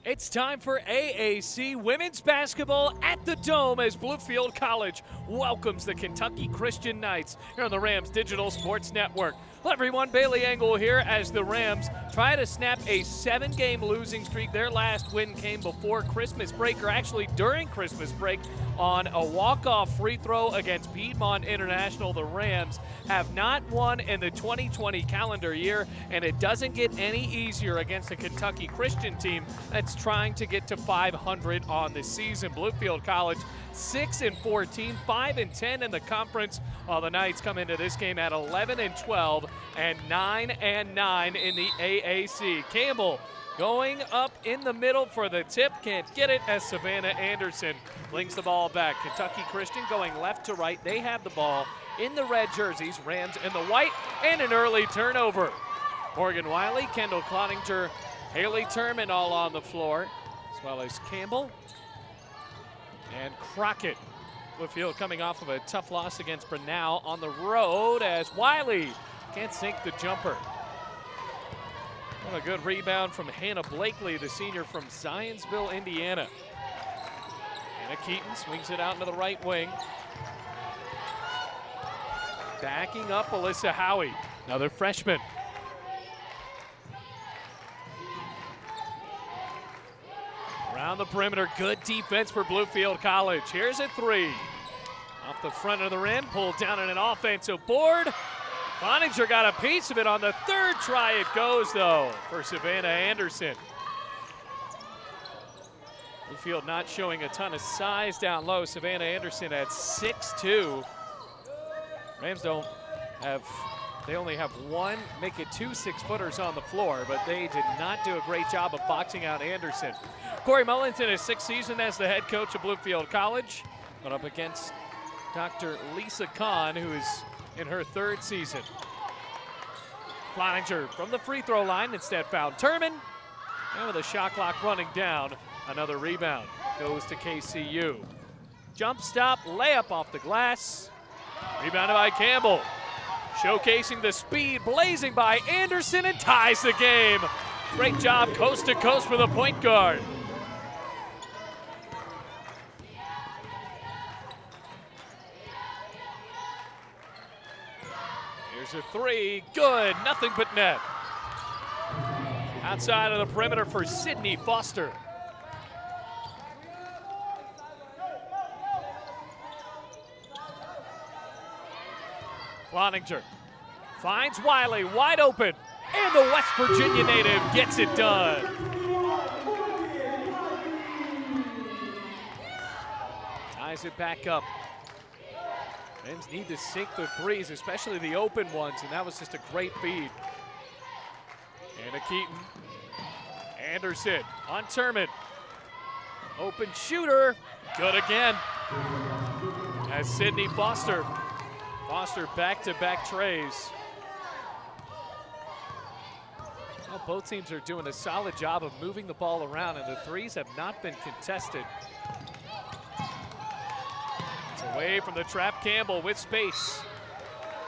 It's time for AAC women's basketball at the Dome as Bluefield College welcomes the Kentucky Christian Knights here on the Rams Digital Sports Network. Hello everyone, Bailey Engel here as the Rams try to snap a 7-game losing streak. Their last win came before Christmas break, or actually during Christmas break, on a walk-off free throw against Piedmont International. The Rams have not won in the 2020 calendar year, and it doesn't get any easier against a Kentucky Christian team that's trying to get to 500 on the season. Bluefield College 6-14, 5-10 in the conference, while the Knights come into this game at 11-12 and 9-9 in the AAC. Campbell going up in the middle for the tip, can't get it as Savannah Anderson flings the ball back. Kentucky Christian going left to right. They have the ball in the red jerseys, Rams in the white, and an early turnover. Morgan Wiley, Kendall Cloninger, Haley Turman all on the floor, as well as Campbell and Crockett. Bluefield coming off of a tough loss against Brunel on the road as Wiley can't sink the jumper. What a good rebound from Hannah Blakely, the senior from Zionsville, Indiana. Anna Keaton swings it out into the right wing. Backing up Alyssa Howie, another freshman. Around the perimeter, good defense for Bluefield College. Here's a three. Off the front of the rim, pulled down on an offensive board. Cloninger got a piece of it on the third try. It goes, though, for Savannah Anderson. Bluefield not showing a ton of size down low. Savannah Anderson at 6'2". Rams they only have one, make it two 6-footers on the floor, but they did not do a great job of boxing out Anderson. Corey Mullins in his 6th season as the head coach of Bluefield College, but up against Dr. Lisa Kahn, who is in her 3rd season. Cloninger from the free throw line instead found Turman, and with a shot clock running down, another rebound goes to KCU. Jump stop, layup off the glass, rebounded by Campbell. Showcasing the speed, blazing by Anderson, and ties the game. Great job coast to coast for the point guard. Here's a three, good, nothing but net. Outside of the perimeter for Sydney Foster. Cloninger finds Wiley wide open, and the West Virginia native gets it done. Ties it back up. Rams need to sink the threes, especially the open ones, and that was just a great feed. Anna Keaton. Anderson on Turman. Open shooter, good again. As Sydney Foster back-to-back trays. Well, both teams are doing a solid job of moving the ball around, and the threes have not been contested. It's away from the trap. Campbell with space.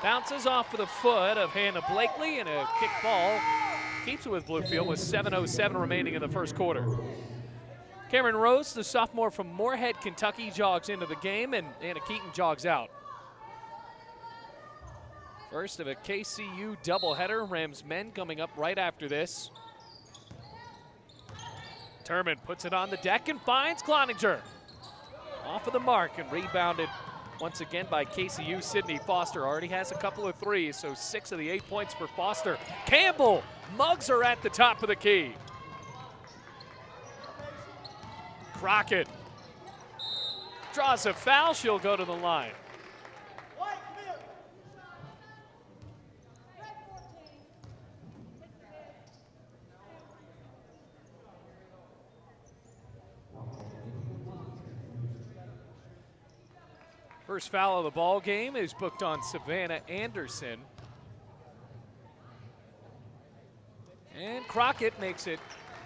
Bounces off of the foot of Hannah Blakely, and a kick ball keeps it with Bluefield with 7:07 remaining in the first quarter. Cameron Rose, the sophomore from Moorhead, Kentucky, jogs into the game, and Anna Keaton jogs out. First of a KCU doubleheader. Rams men coming up right after this. Turman puts it on the deck and finds Cloninger. Off of the mark and rebounded once again by KCU. Sydney Foster already has a couple of threes, so 6 of the 8 points for Foster. Campbell mugs her at the top of the key. Crockett draws a foul. She'll go to the line. First foul of the ball game is booked on Savannah Anderson. And Crockett makes it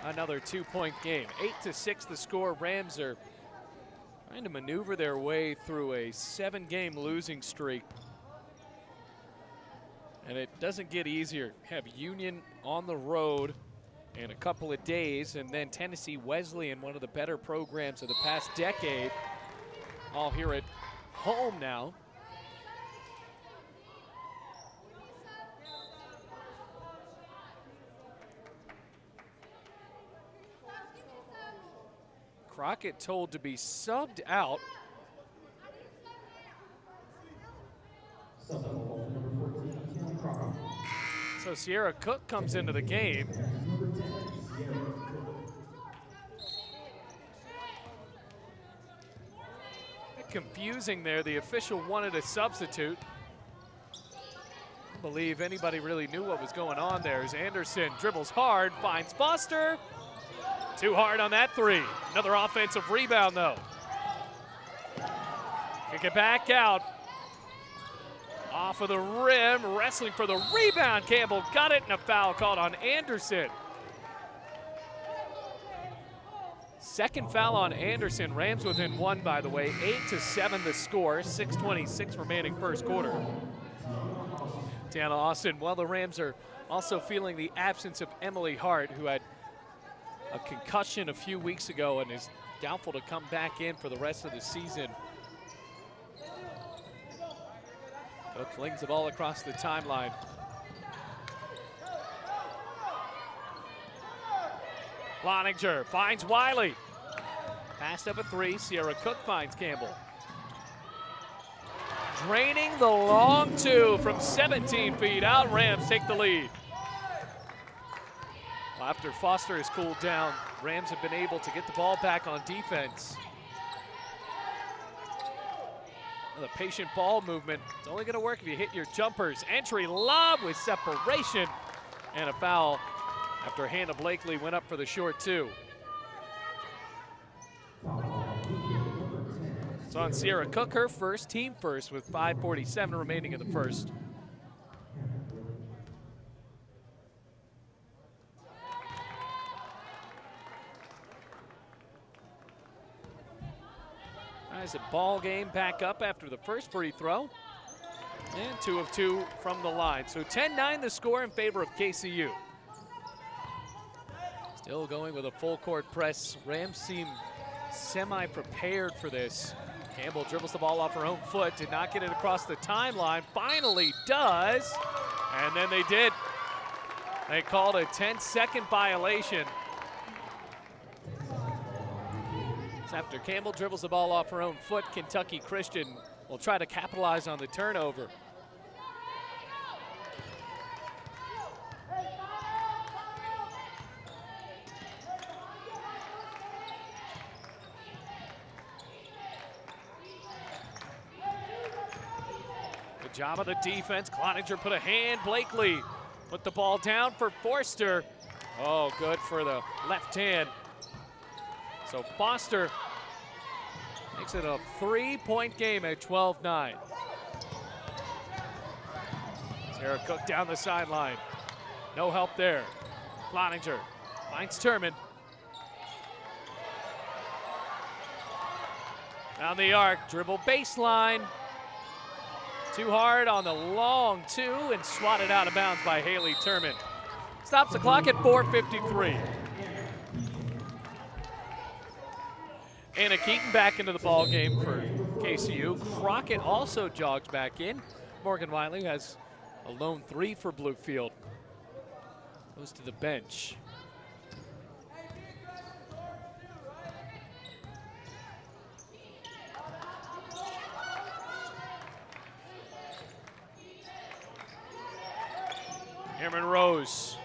another 2-point game. 8-6 the score. Rams are trying to maneuver their way through a 7-game losing streak. And it doesn't get easier. Have Union on the road in a couple of days, and then Tennessee Wesleyan, one of the better programs of the past decade, all here at home now. Crockett told to be subbed out. So Sierra Cook comes into the game. Bit confusing there. The official wanted a substitute. I don't believe anybody really knew what was going on there as Anderson dribbles hard, finds Foster. Too hard on that three. Another offensive rebound, though. Kick it back out. Off of the rim, wrestling for the rebound. Campbell got it, and a foul called on Anderson. Second foul on Anderson. Rams within one, by the way. 8-7 the score. 6:26 remaining first quarter. Deanna Austin, well, the Rams are also feeling the absence of Emily Hart, who had a concussion a few weeks ago and is doubtful to come back in for the rest of the season. Cook flings the ball across the timeline. Cloninger finds Wiley. Passed up a three. Sierra Cook finds Campbell. Draining the long two from 17 feet out. Rams take the lead. After Foster has cooled down, Rams have been able to get the ball back on defense. The patient ball movement, it's only going to work if you hit your jumpers. Entry lob with separation and a foul after Hannah Blakely went up for the short two. It's on Sierra Cook, her first, team first, with 5:47 remaining in the first. As a ball game back up after the first free throw. And 2 of 2 from the line. So 10-9 the score in favor of KCU. Still going with a full court press. Rams seem semi-prepared for this. Campbell dribbles the ball off her own foot, did not get it across the timeline. Finally does, and then they did. They called a 10-second violation. After Campbell dribbles the ball off her own foot, Kentucky Christian will try to capitalize on the turnover. Good job of the defense. Cloninger put a hand. Blakely put the ball down for Forster. Oh, good for the left hand. So Foster makes it a 3-point game at 12-9. Sarah Cook down the sideline. No help there. Cloninger finds Turman. Down the arc, dribble baseline. Too hard on the long two and swatted out of bounds by Haley Turman. Stops the clock at 4:53. Anna Keaton back into the ball game for KCU. Crockett also jogs back in. Morgan Wiley has a lone three for Bluefield. Goes to the bench. Cameron Rose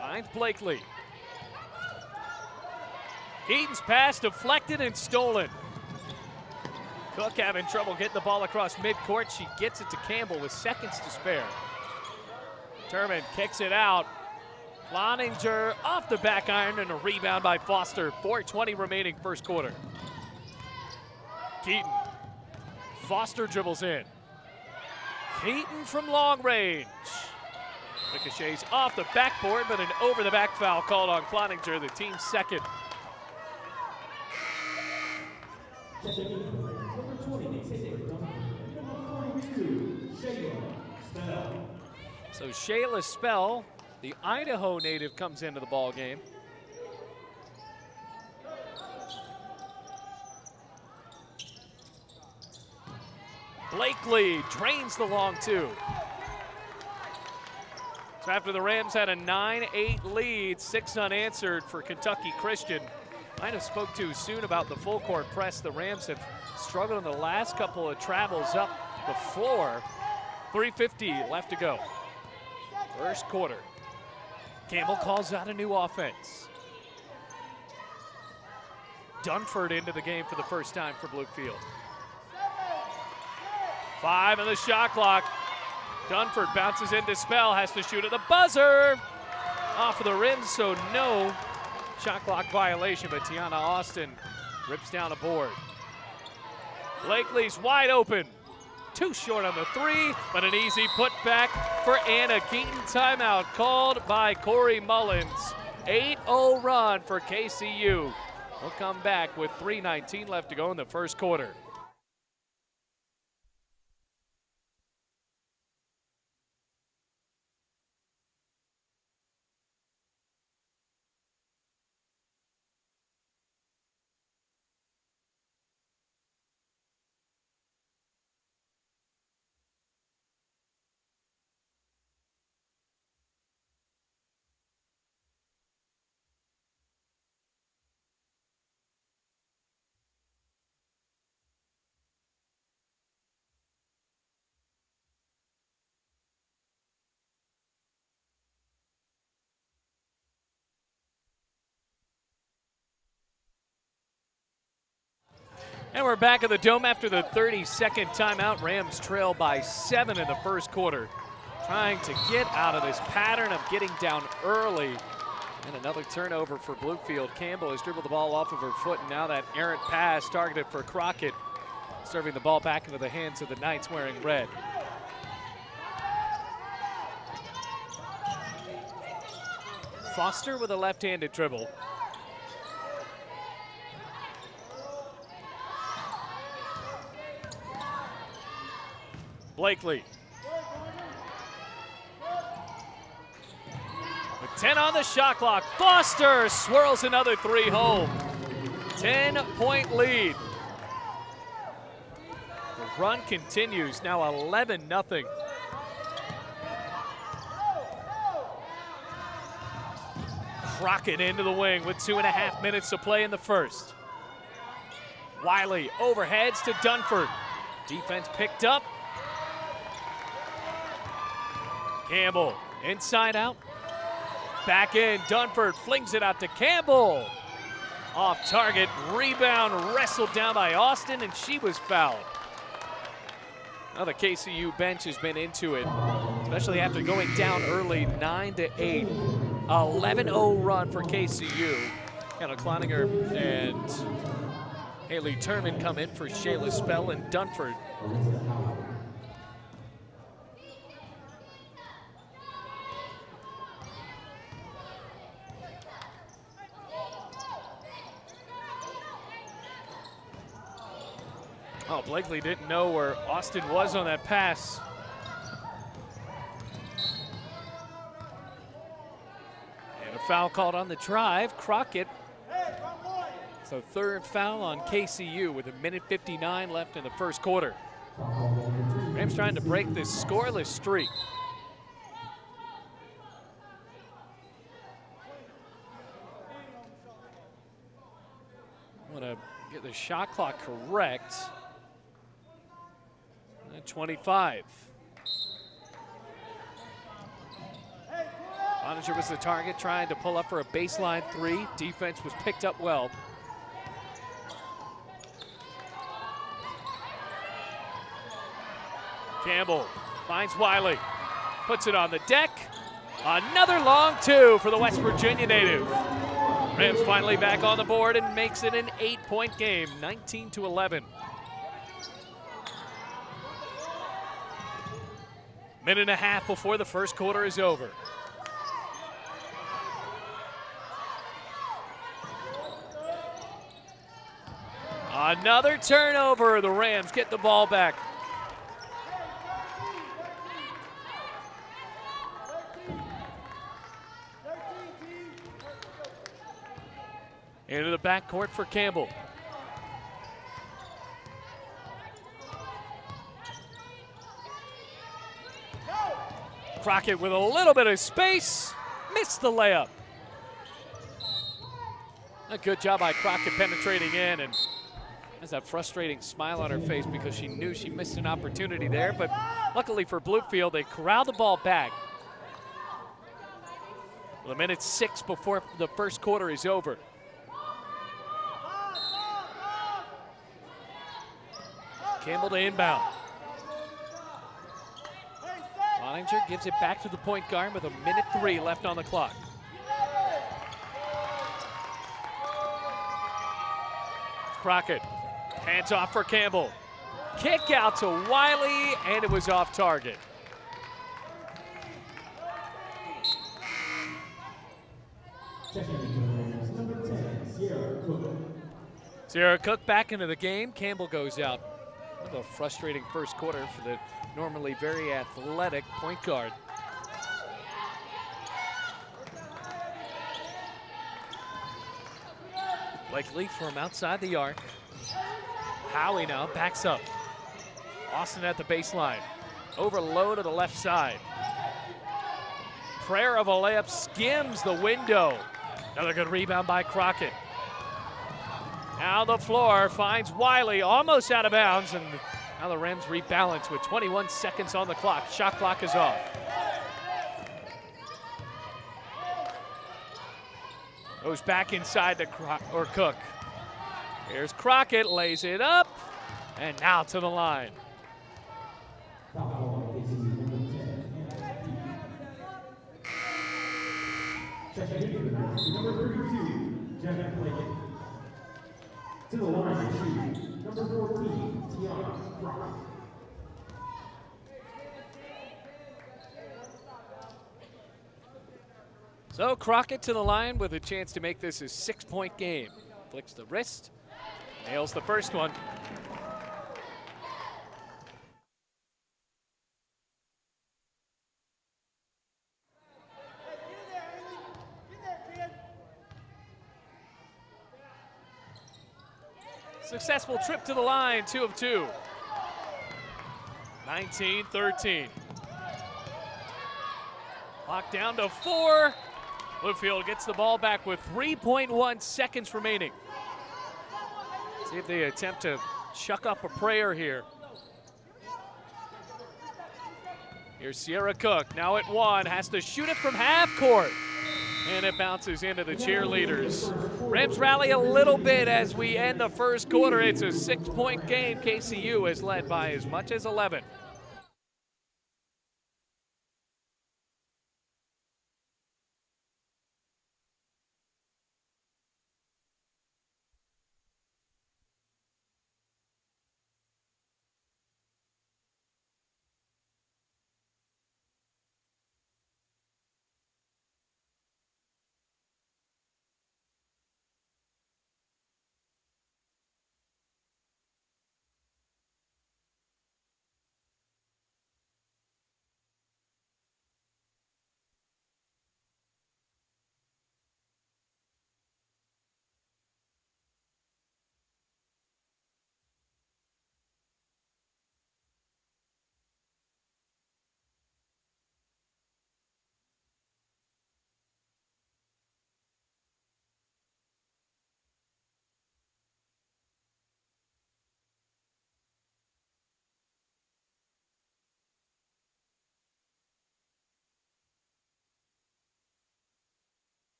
finds Blakely. Keaton's pass deflected and stolen. Cook having trouble getting the ball across midcourt. She gets it to Campbell with seconds to spare. Turman kicks it out. Cloninger off the back iron and a rebound by Foster. 4:20 remaining first quarter. Keaton. Foster dribbles in. Keaton from long range. Ricochets off the backboard, but an over-the-back foul called on Cloninger, the team's second. So Shayla Spell The Idaho native comes into the ball game. Blakely drains the long two. So after the Rams had a 9-8 lead, 6 unanswered for Kentucky Christian. Might have spoke too soon about the full court press. The Rams have struggled in the last couple of travels up the floor. 3:50 left to go. First quarter. Campbell calls out a new offense. Dunford into the game for the first time for Bluefield. 5 on the shot clock. Dunford bounces into spell, has to shoot at the buzzer. Off of the rim, so no shot clock violation, but Tiana Austin rips down a board. Blakely's wide open. Too short on the 3, but an easy putback for Anna Keaton. Timeout called by Corey Mullins. 8-0 run for KCU. We'll come back with 3:19 left to go in the first quarter. And we're back at the Dome after the 32nd timeout. Rams trail by 7 in the first quarter. Trying to get out of this pattern of getting down early. And another turnover for Bluefield. Campbell has dribbled the ball off of her foot, and now that errant pass targeted for Crockett. Serving the ball back into the hands of the Knights wearing red. Foster with a left-handed dribble. Blakely. With 10 on the shot clock, Foster swirls another 3 home. 10-point lead. The run continues, now 11-0. Crockett into the wing with 2.5 minutes to play in the first. Wiley overheads to Dunford. Defense picked up. Campbell, inside out. Back in, Dunford flings it out to Campbell. Off target, rebound, wrestled down by Austin, and she was fouled. Now the KCU bench has been into it, especially after going down early, 9-8. 11-0 run for KCU. Hannah Cloninger and Haley Turman come in for Shayla Spell and Dunford. Oh, Blakely didn't know where Austin was on that pass. And a foul called on the drive. Crockett. So third foul on KCU with 1:59 left in the first quarter. Rams trying to break this scoreless streak. Want to get the shot clock correct. 25. Cloninger was the target, trying to pull up for a baseline 3. Defense was picked up well. Campbell finds Wiley, puts it on the deck. Another long 2 for the West Virginia native. Rams finally back on the board and makes it an 8-point game, 19-11. Minute and a half before the first quarter is over. Another turnover. The Rams get the ball back. Into the backcourt for Campbell. Crockett with a little bit of space, missed the layup. A good job by Crockett penetrating in, and has that frustrating smile on her face because she knew she missed an opportunity there, but luckily for Bluefield, they corralled the ball back. Well, a minute 6 before the first quarter is over. Campbell to inbound. Cloninger gives it back to the point guard with a minute 3 left on the clock. Crockett, hands off for Campbell. Kick out to Wiley, and it was off target. Sierra Cook back into the game. Campbell goes out. What a frustrating first quarter for the normally very athletic point guard. Blakely from outside the arc. Howie now backs up. Austin at the baseline. Over low to the left side. Prayer of a layup skims the window. Another good rebound by Crockett. Now the floor finds Wiley, almost out of bounds, and now the Rams rebalance with 21 seconds on the clock. Shot clock is off. Goes back inside to Cook. Here's Crockett, lays it up, and now to the line. To the line to shoot, number 14, Tiana Crockett. So Crockett to the line with a chance to make this a 6-point game. Flicks the wrist, nails the first one. Successful trip to the line, 2 of 2. 19-13. Clock down to 4. Bluefield gets the ball back with 3.1 seconds remaining. See if they attempt to chuck up a prayer here. Here's Sierra Cook, now at 1, has to shoot it from half court. And it bounces into the cheerleaders. Rams rally a little bit as we end the first quarter. It's a 6-point game. KCU is led by as much as 11.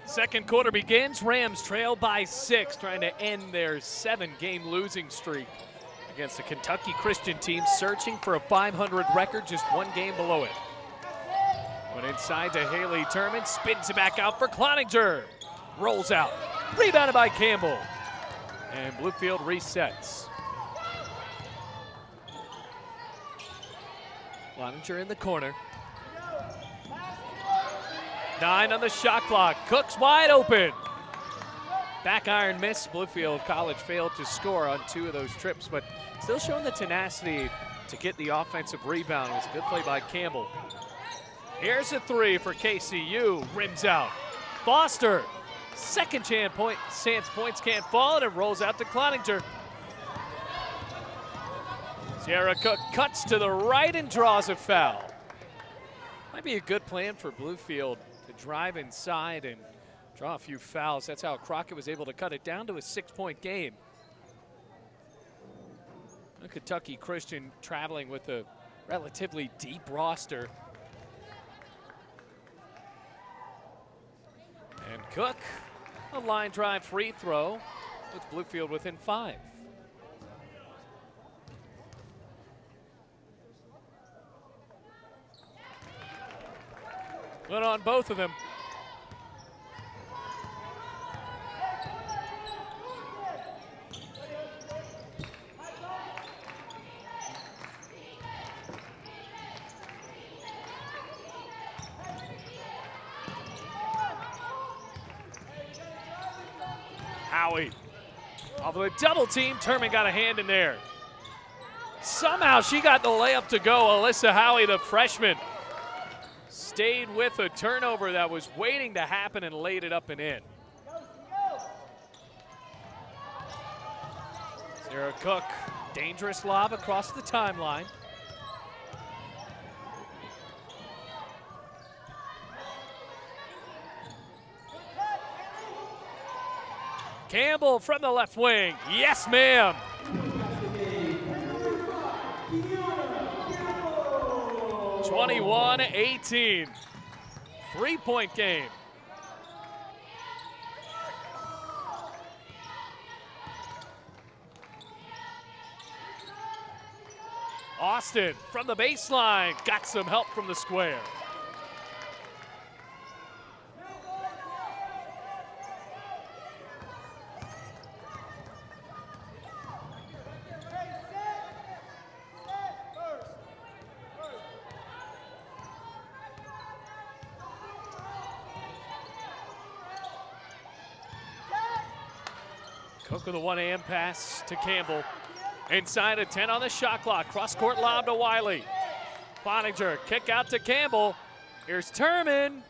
Second quarter begins. Rams trail by 6, trying to end their 7-game losing streak against a Kentucky Christian team searching for a 500 record, just 1 game below it. Went inside to Haley Turman, spins it back out for Cloninger. Rolls out, rebounded by Campbell. And Bluefield resets. Cloninger in the corner. 9 on the shot clock. Cook's wide open. Back iron miss. Bluefield College failed to score on 2 of those trips, but still showing the tenacity to get the offensive rebound. It was a good play by Campbell. Here's a three for KCU. Rims out. Foster. Second chance points can't fall, and it rolls out to Cloninger. Sierra Cook cuts to the right and draws a foul. Might be a good plan for Bluefield to drive inside and draw a few fouls. That's how Crockett was able to cut it down to a 6-point game. Kentucky Christian traveling with a relatively deep roster. And Cook, a line drive free throw, puts Bluefield within 5. Good on both of them. Howie off of a double team. Turman got a hand in there. Somehow she got the layup to go. Alyssa Howie, the freshman, stayed with a turnover that was waiting to happen and laid it up and in. Sarah Cook, dangerous lob across the timeline. Campbell from the left wing. Yes, ma'am. 21-18. 3-point game. Austin from the baseline. Got some help from the square. Cook with a one-hand pass to Campbell. Inside a 10 on the shot clock. Cross-court lob to Wiley. Cloninger, kick out to Campbell. Here's Turman.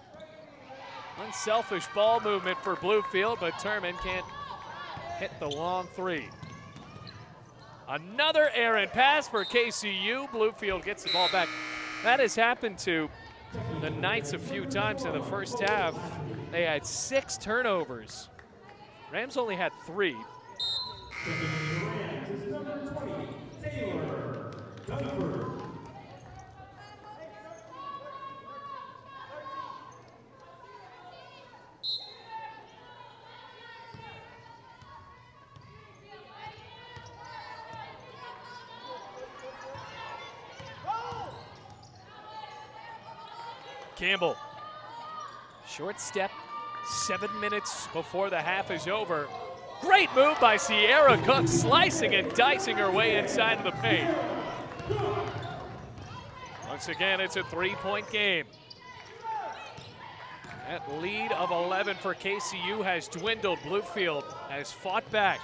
Unselfish ball movement for Bluefield, but Turman can't hit the long three. Another errant pass for KCU. Bluefield gets the ball back. That has happened to the Knights a few times in the first half. They had 6 turnovers. Rams only had 3. Campbell, short step, 7 minutes before the half is over. Great move by Sierra Cook, slicing and dicing her way inside of the paint. Once again, it's a 3-point game. That lead of 11 for KCU has dwindled. Bluefield has fought back.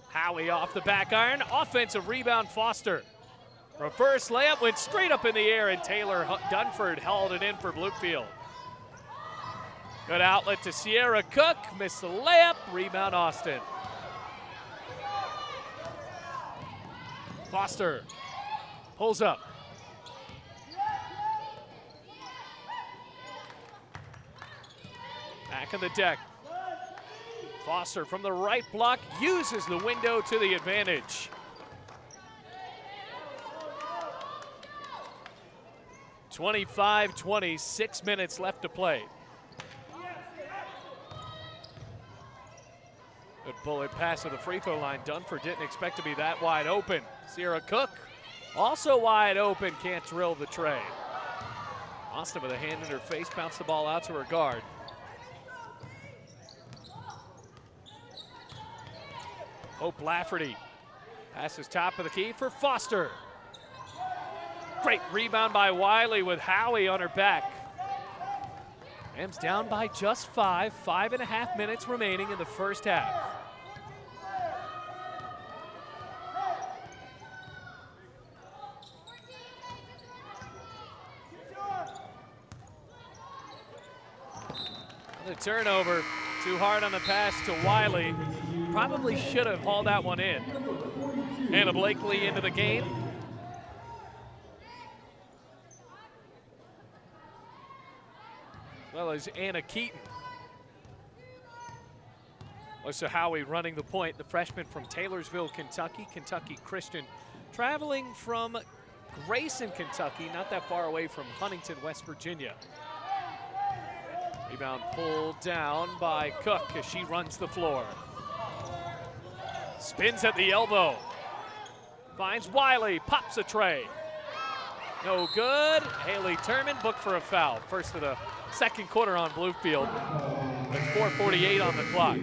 Howie off the back iron, offensive rebound, Foster. Reverse layup went straight up in the air, and Taylor Dunford held it in for Bluefield. Good outlet to Sierra Cook, missed the layup, rebound Austin. Foster pulls up. Back on the deck. Foster from the right block uses the window to the advantage. (25-20), 6 minutes left to play. Good bullet pass to the free throw line. Dunford didn't expect to be that wide open. Sierra Cook also wide open, can't drill the tray. Austin with a hand in her face, bounced the ball out to her guard. Hope Lafferty passes top of the key for Foster. Great rebound by Wiley with Howie on her back. Rams down by just 5, 5.5 minutes remaining in the first half. The turnover, too hard on the pass to Wiley. Probably should have hauled that one in. Hannah Blakely into the game. As well as Anna Keaton. Melissa Howie running the point, the freshman from Taylorsville, Kentucky. Kentucky Christian, traveling from Grayson, Kentucky, not that far away from Huntington, West Virginia. Rebound pulled down by Cook as she runs the floor. Spins at the elbow. Finds Wiley, pops a tray. No good. Haley Turman booked for a foul. First of the second quarter on Bluefield with 4:48 on the clock.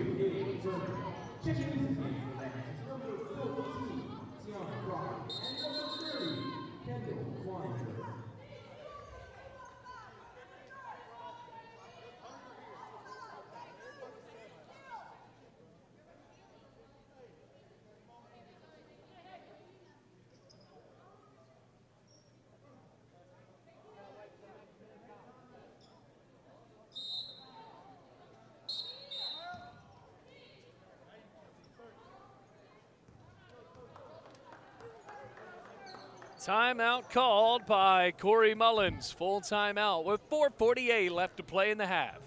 Timeout called by Corey Mullins. Full timeout with 4:48 left to play in the half.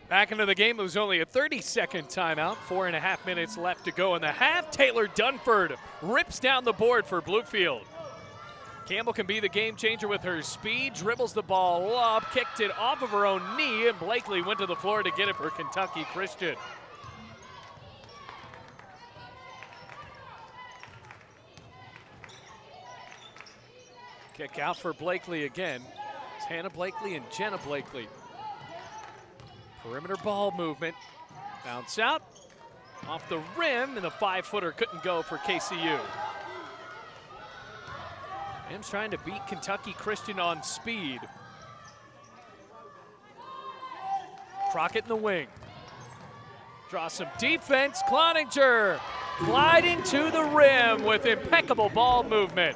Back into the game, it was only a 30-second timeout. 4.5 minutes left to go in the half. Taylor Dunford rips down the board for Bluefield. Campbell can be the game changer with her speed, dribbles the ball up, kicked it off of her own knee, and Blakely went to the floor to get it for Kentucky Christian. Kick out for Blakely again. It's Hannah Blakely and Jenna Blakely. Perimeter ball movement. Bounce out. Off the rim, and the 5-footer couldn't go for KCU. Rams trying to beat Kentucky Christian on speed. Crockett in the wing. Draw some defense. Cloninger gliding to the rim with impeccable ball movement.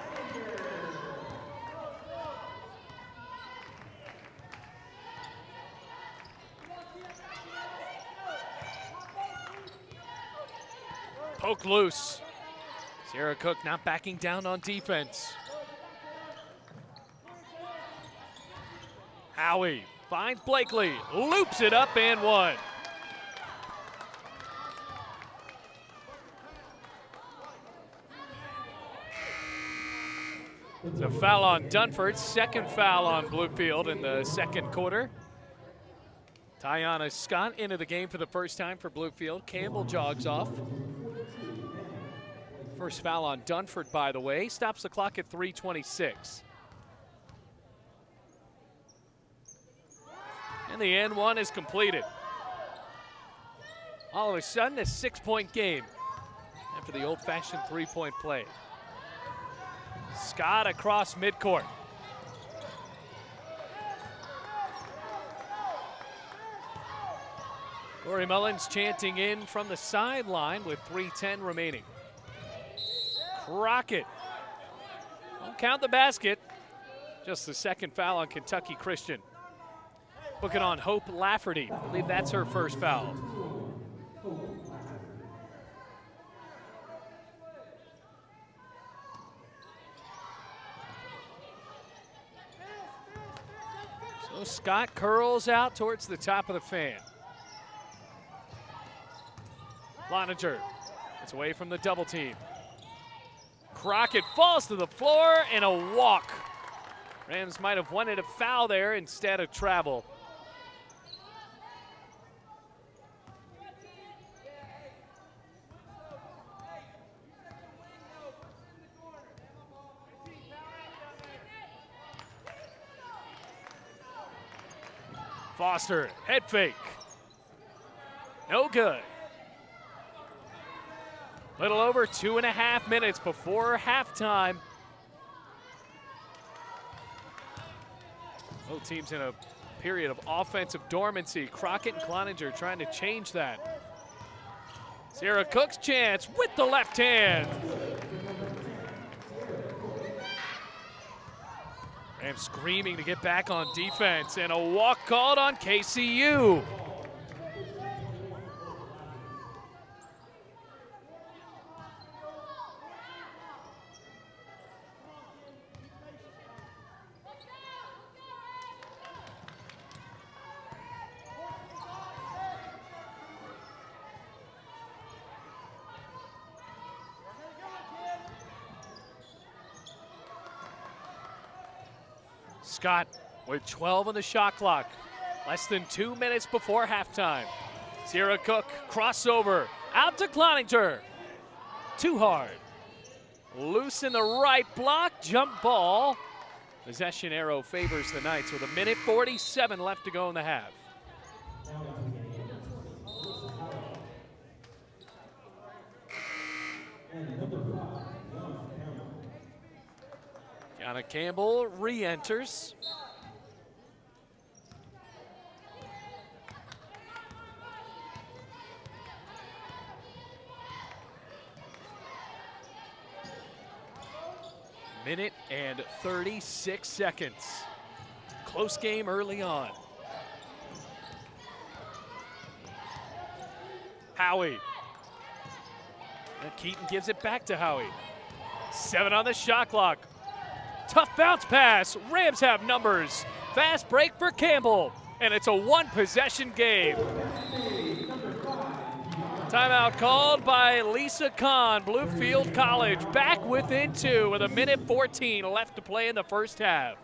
Poke loose. Sarah Cook not backing down on defense. Howie finds Blakely, loops it up and one. It's a foul on Dunford, second foul on Bluefield in the second quarter. Tiana Scott into the game for the first time for Bluefield. Campbell jogs off. First foul on Dunford, by the way. Stops the clock at 3:26. And the N1 is completed. All of a sudden, a 6-point game after the old-fashioned three-point play. Scott across midcourt. Corey Mullins chanting in from the sideline with 3:10 remaining. Crockett. Don't count the basket. Just the second foul on Kentucky Christian. Booking on Hope Lafferty. I believe that's her first foul. So Scott curls out towards the top of the fan. Cloninger. It's away from the double team. Crockett falls to the floor and a walk. Rams might have wanted a foul there instead of travel. Foster, head fake. No good. Little over 2.5 minutes before halftime. Both teams in a period of offensive dormancy. Crockett and Cloninger trying to change that. Sierra Cook's chance with the left hand. Rams screaming to get back on defense, and a walk called on KCU. Scott with 12 on the shot clock. Less than 2 minutes before halftime. Sierra Cook, crossover, out to Cloninger. Too hard. Loose in the right block, jump ball. Possession arrow favors the Knights with 1:47 left to go in the half. Kiana Campbell re-enters. Minute and 36 seconds. Close game early on. Howie. And Keaton gives it back to Howie. 7 on the shot clock. Tough bounce pass. Rams have numbers. Fast break for Campbell. And it's a one-possession game. Timeout called by Lisa Kahn, Bluefield College. Back within 2 with 1:14 left to play in the first half.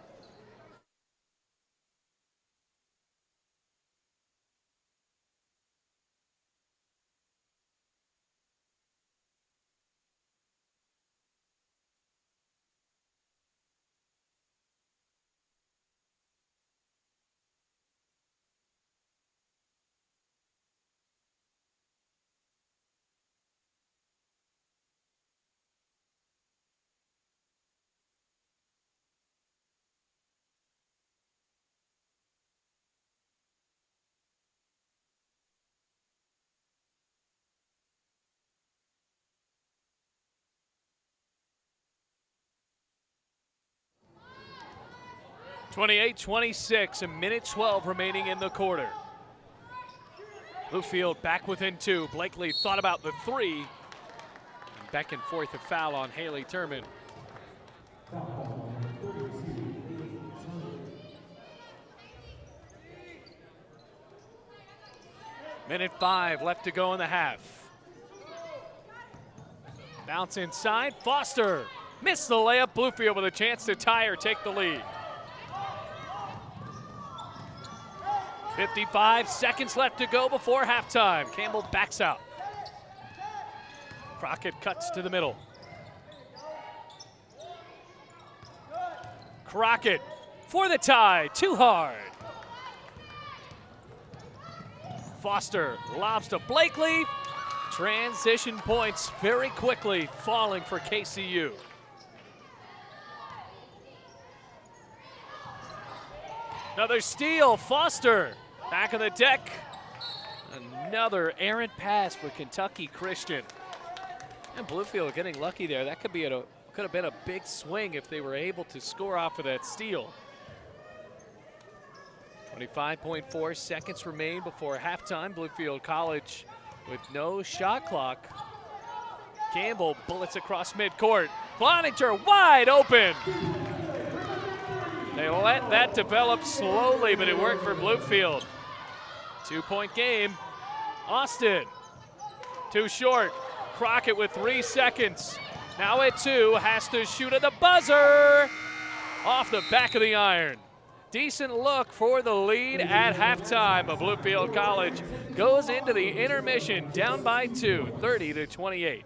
(28-26), 1:12 remaining in the quarter. Bluefield back within 2. Blakely thought about the 3. And back and forth a foul on Haley Turman. Minute 5 left to go in the half. Bounce inside, Foster. Missed the layup, Bluefield with a chance to tie or take the lead. 55 seconds left to go before halftime. Campbell backs out. Crockett cuts to the middle. Crockett for the tie, too hard. Foster lobs to Blakely. Transition points very quickly falling for KCU. Another steal, Foster. Back on the deck. Another errant pass for Kentucky Christian. And Bluefield getting lucky there. That could have been a big swing if they were able to score off of that steal. 25.4 seconds remain before halftime. Bluefield College with no shot clock. Campbell bullets across midcourt. Cloninger wide open. They let that develop slowly, but it worked for Bluefield. 2-point game. Austin, too short. Crockett with 3 seconds. Now at 2, has to shoot at the buzzer. off the back of the iron. Decent look for the lead at halftime. But Bluefield College goes into the intermission down by 2, 30-28.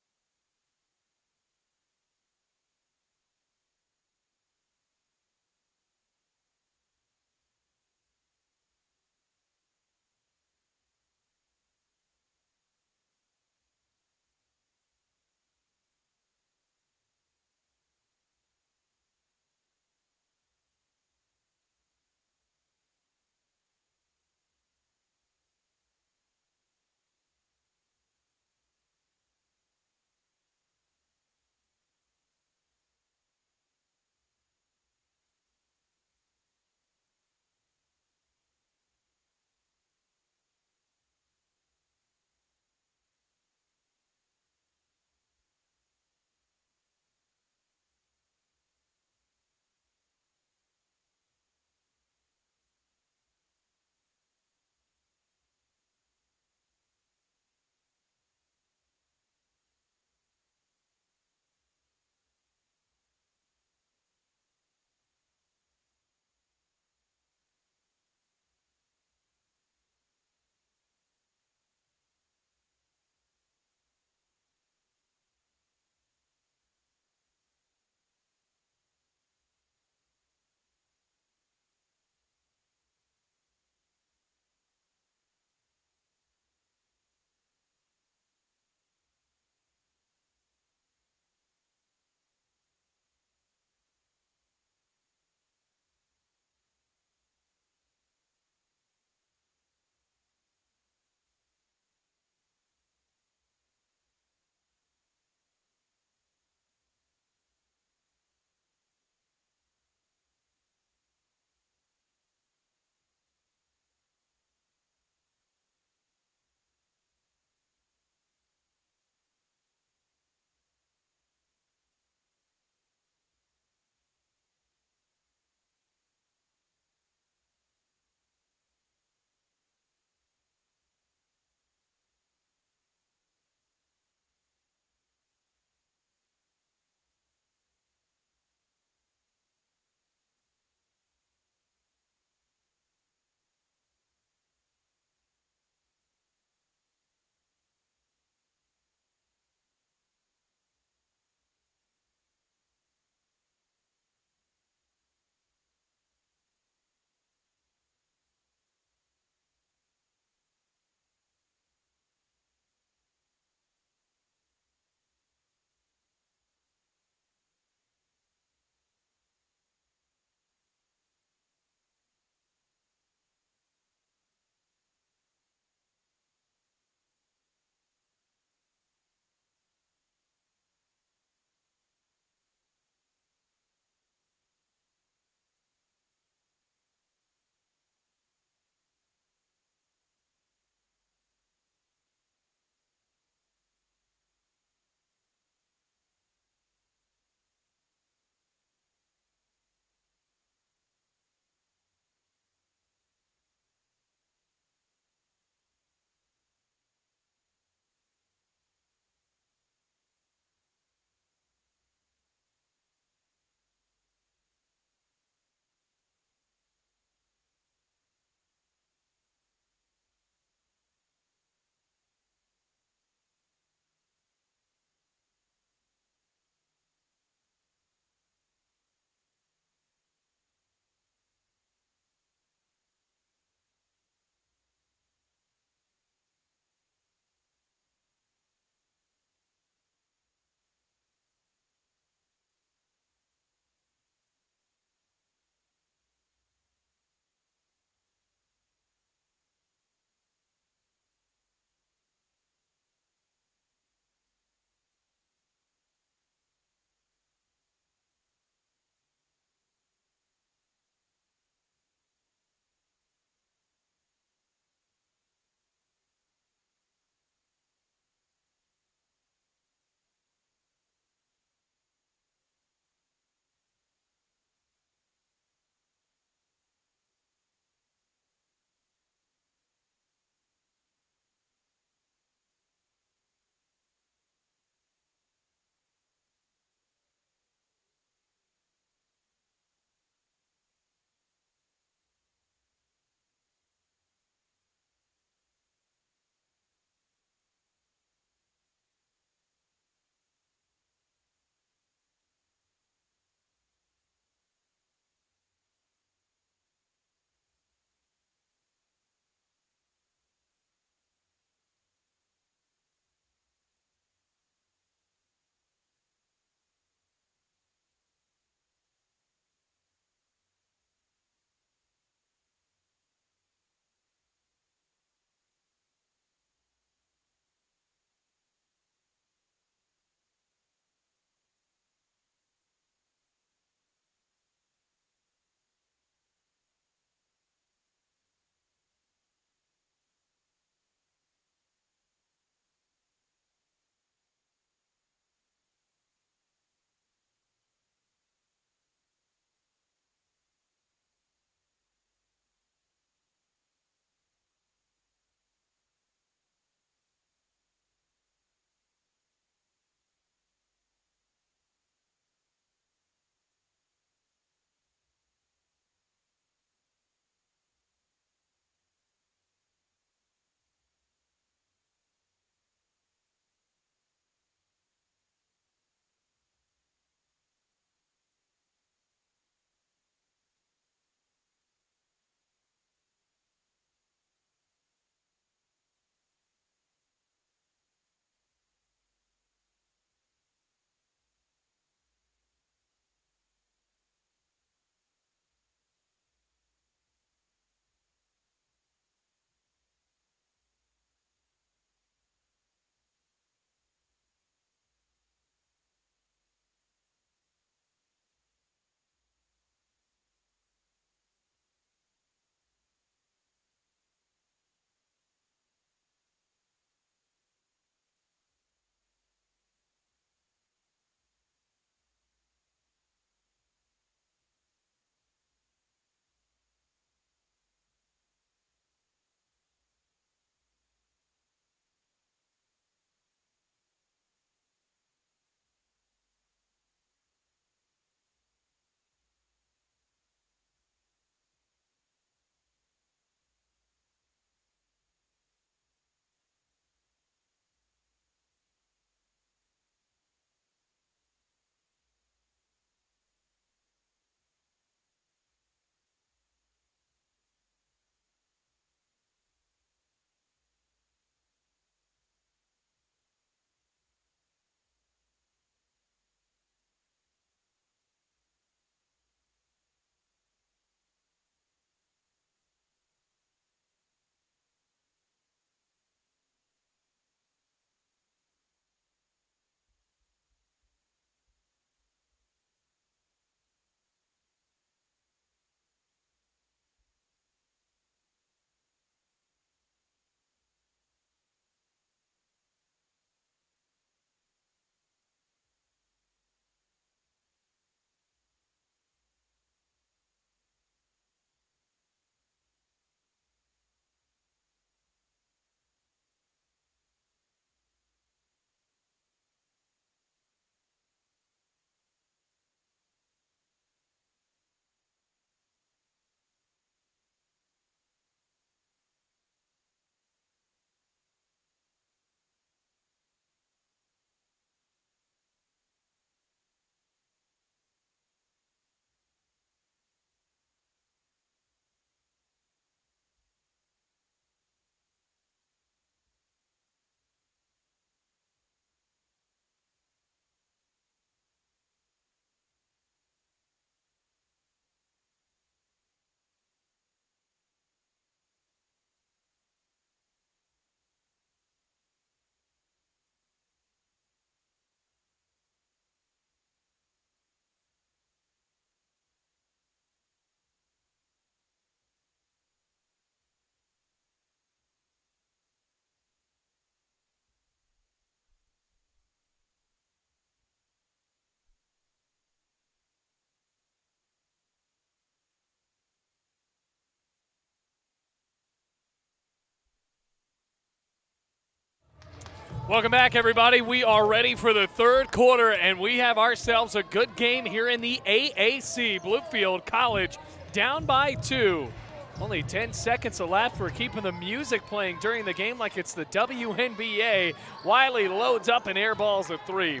Welcome back, everybody. We are ready for the third quarter, and we have ourselves a good game here in the AAC. Bluefield College down by 2. Only 10 seconds left. We're keeping the music playing during the game like it's the WNBA. Wiley loads up and airballs a 3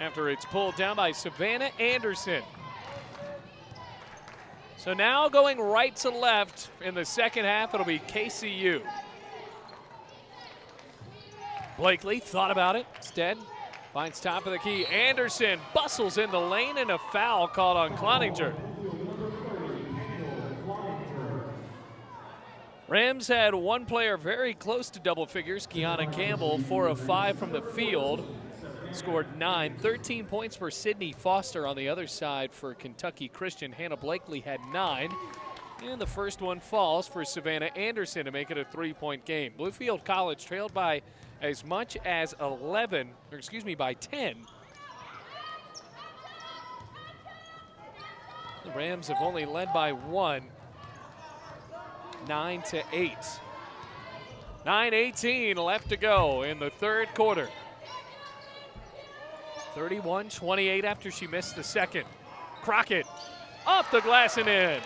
after it's pulled down by Savannah Anderson. So now going right to left in the second half, it'll be KCU. Blakely thought about it. Instead, finds top of the key. Anderson bustles in the lane, and a foul called on Cloninger. Rams had one player very close to double figures, Kiana Campbell, 4 of 5 from the field. Scored 9, 13 points for Sydney Foster on the other side for Kentucky Christian. Hannah Blakely had 9. And the first one falls for Savannah Anderson to make it a 3-point game. Bluefield College trailed by as much as by 10. The Rams have only led by 1, 9-8. 9:18 left to go in the third quarter. 31-28 after she missed the second. Crockett off the glass and in.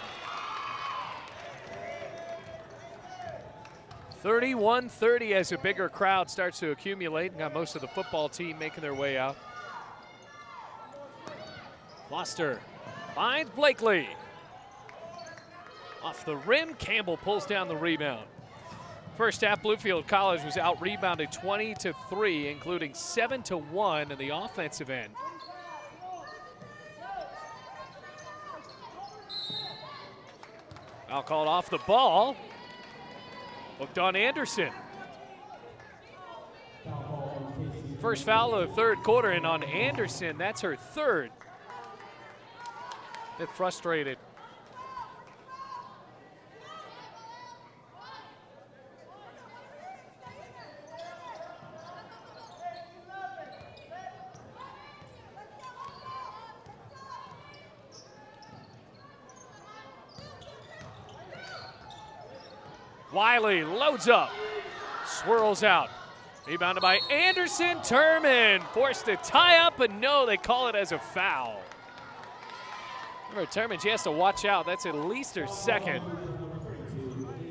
31-30 as a bigger crowd starts to accumulate. Got most of the football team making their way out. Foster finds Blakely. Off the rim, Campbell pulls down the rebound. First half, Bluefield College was out-rebounded 20-3, including 7-1 in the offensive end. Foul called off the ball. Hooked on Anderson. First foul of the third quarter, and on Anderson, that's her third. Bit frustrated. Wiley loads up, swirls out. Rebounded by Anderson. Turman forced to tie up, but no, they call it as a foul. Remember, Turman, she has to watch out. That's at least her second.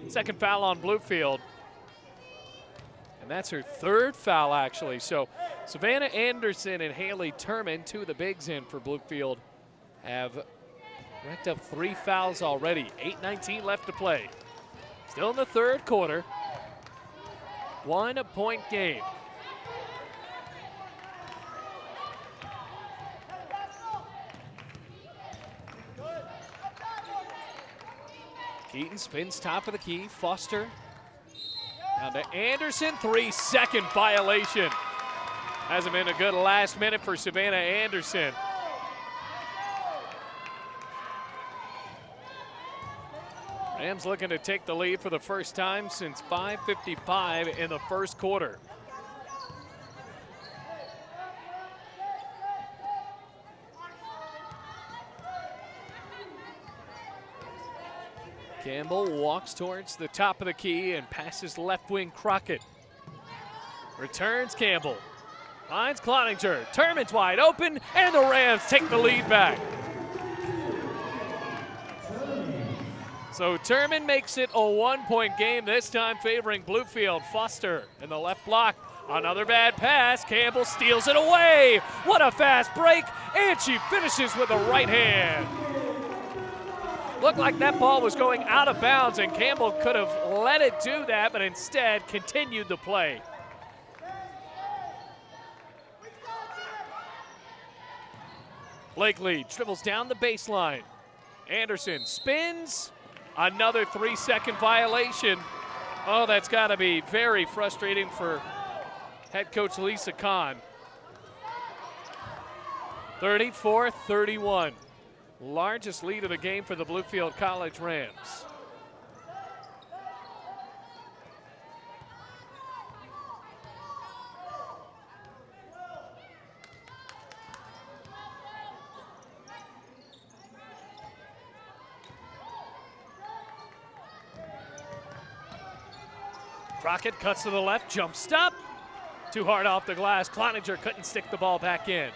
Second foul on Bluefield. And that's her third foul, actually. So Savannah Anderson and Haley Turman, 2 of the bigs in for Bluefield, have racked up 3 fouls already. 8:19 left to play. Still in the third quarter. 1-point game. Keaton spins top of the key. Foster down to Anderson. 3-second violation. Hasn't been a good last minute for Savannah Anderson. Rams looking to take the lead for the first time since 5:55 in the first quarter. Campbell walks towards the top of the key and passes left wing Crockett. Returns Campbell. Finds Cloninger. Turman's wide open, and the Rams take the lead back. So Turman makes it a 1-point game, this time favoring Bluefield. Foster in the left block. Another bad pass. Campbell steals it away. What a fast break, and she finishes with the right hand. Looked like that ball was going out of bounds, and Campbell could have let it do that, but instead continued the play. Blakely dribbles down the baseline. Anderson spins. Another 3-second violation. Oh, that's got to be very frustrating for head coach Lisa Kahn. 34-31. Largest lead of the game for the Bluefield College Rams. Crockett cuts to the left, jump stop. Too hard off the glass. Cloninger couldn't stick the ball back in.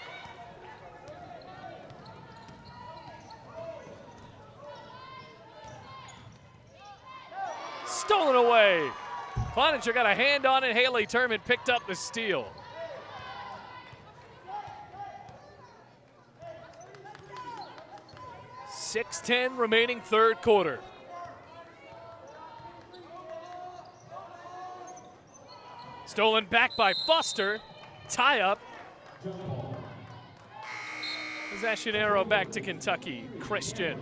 Stolen away. Cloninger got a hand on it. Haley Turman picked up the steal. .6:10 remaining third quarter. Stolen back by Foster. Tie up. Possession arrow back to Kentucky Christian.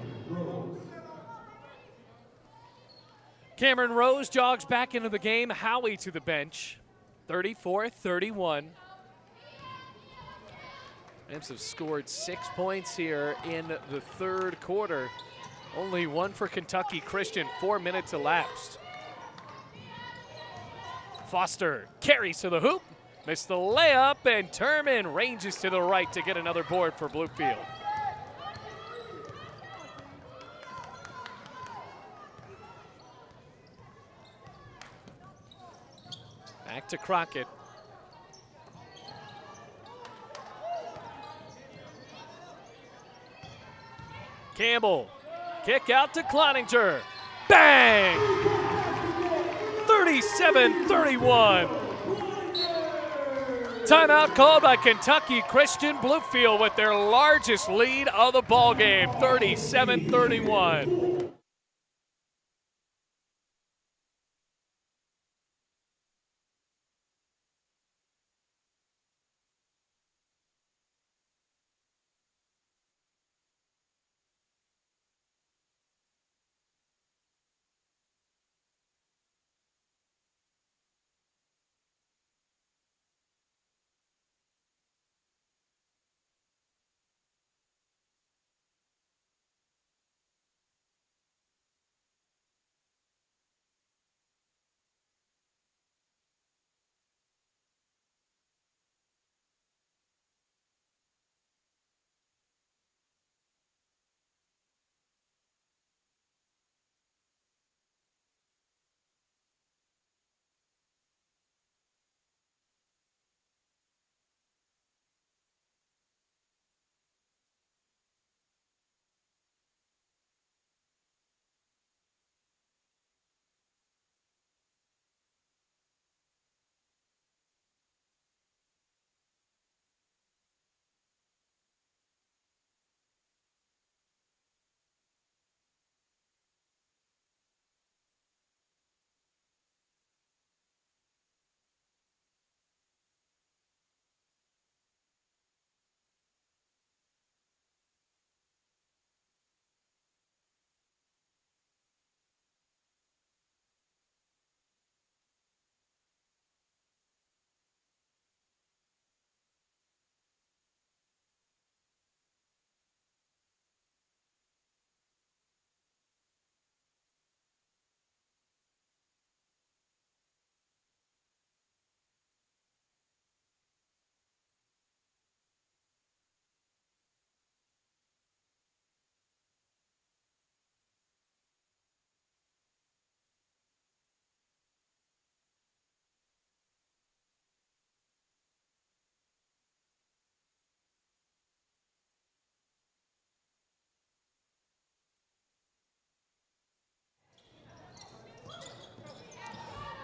Cameron Rose jogs back into the game. Howie to the bench. 34-31. Rams have scored 6 points here in the third quarter. Only one for Kentucky Christian. 4 minutes elapsed. Foster carries to the hoop. Missed the layup, and Turman ranges to the right to get another board for Bluefield. Back to Crockett. Campbell, kick out to Cloninger. Bang! 37-31. Timeout called by Kentucky Christian. Bluefield with their largest lead of the ballgame, 37-31.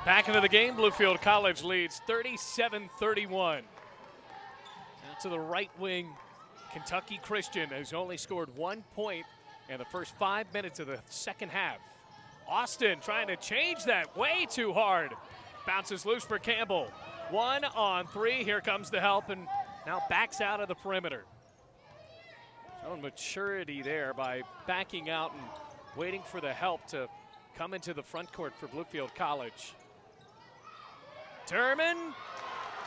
Back into the game, Bluefield College leads 37-31. Out to the right wing, Kentucky Christian has only scored 1 point in the first 5 minutes of the second half. Austin trying to change that way too hard. Bounces loose for Campbell. 1-on-3, here comes the help, and now backs out of the perimeter. Showing maturity there by backing out and waiting for the help to come into the front court for Bluefield College. Turman,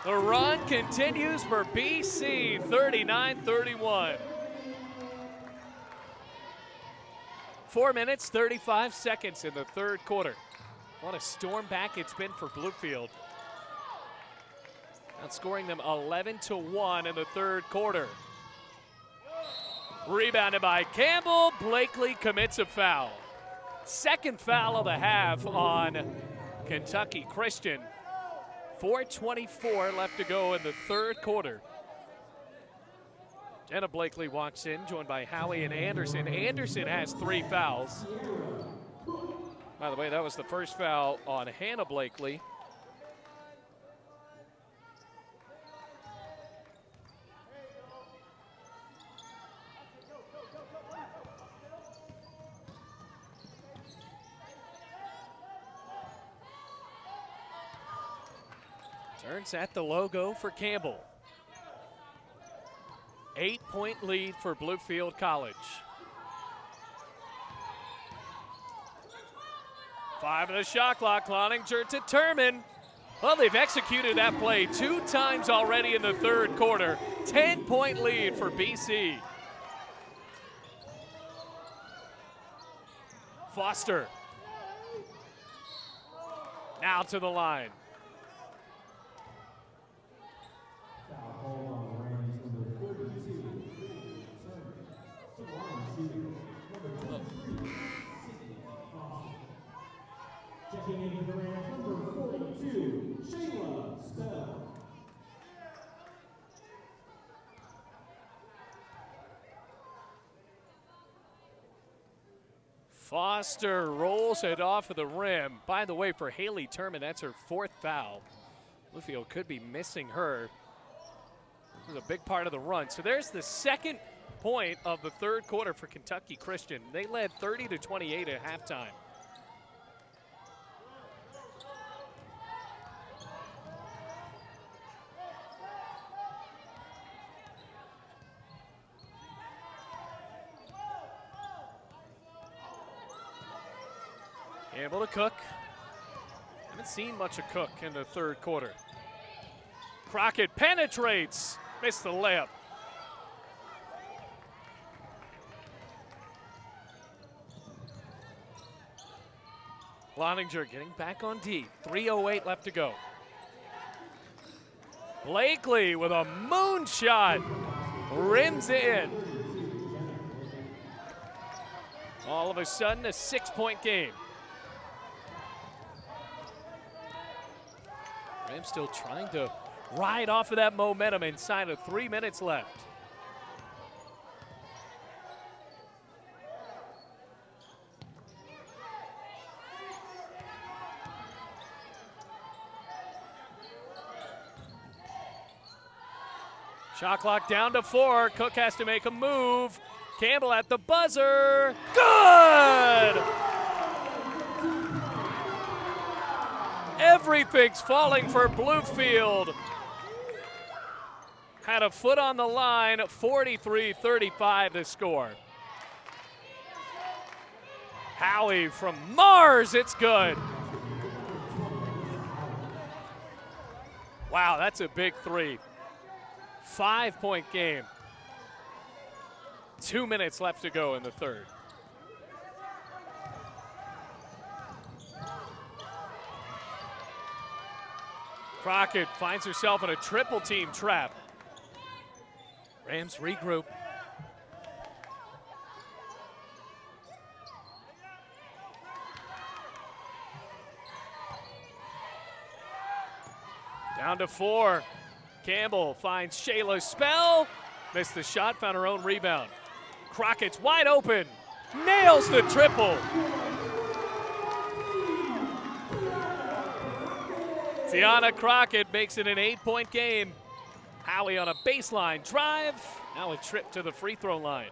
the run continues for BC, 39-31. 4 minutes, 35 seconds in the third quarter. What a storm back it's been for Bluefield. Outscoring them 11-1 in the third quarter. Rebounded by Campbell. Blakely commits a foul. Second foul of the half on Kentucky Christian. 4:24 left to go in the third quarter. Jenna Blakely walks in, joined by Howie and Anderson. Anderson has 3 fouls. By the way, that was the first foul on Hannah Blakely. Turns at the logo for Campbell. 8-point lead for Bluefield College. 5 of the shot clock. Cloninger to Turman. Well, they've executed that play 2 times already in the third quarter. 10-point lead for BC. Foster. Now to the line. Checking into the Rams, number 42, Shayla Spell. Foster rolls it off of the rim. By the way, for Haley Turman, that's her 4th foul. Bluefield could be missing her. This is a big part of the run. So there's the second point of the third quarter for Kentucky Christian. They led 30-28 at halftime. Able to Cook. Haven't seen much of Cook in the third quarter. Crockett penetrates. Missed the layup. Cloninger getting back on D. 3:08 left to go. Blakely with a moonshot. Rims in. All of a sudden, a 6-point game. Rams still trying to ride off of that momentum inside of 3 minutes left. Shot clock down to 4. Cook has to make a move. Campbell at the buzzer. Good! Everything's falling for Bluefield. Had a foot on the line, 43-35 to score. Howie from Mars, it's good. Wow, that's a big 3. 5-point game. 2 minutes left to go in the third. Crockett finds herself in a triple team trap. Rams regroup. Down to 4. Campbell finds Shayla Spell. Missed the shot, found her own rebound. Crockett's wide open. Nails the triple. Tiana Crockett makes it an 8-point game. Howie on a baseline drive. Now a trip to the free throw line.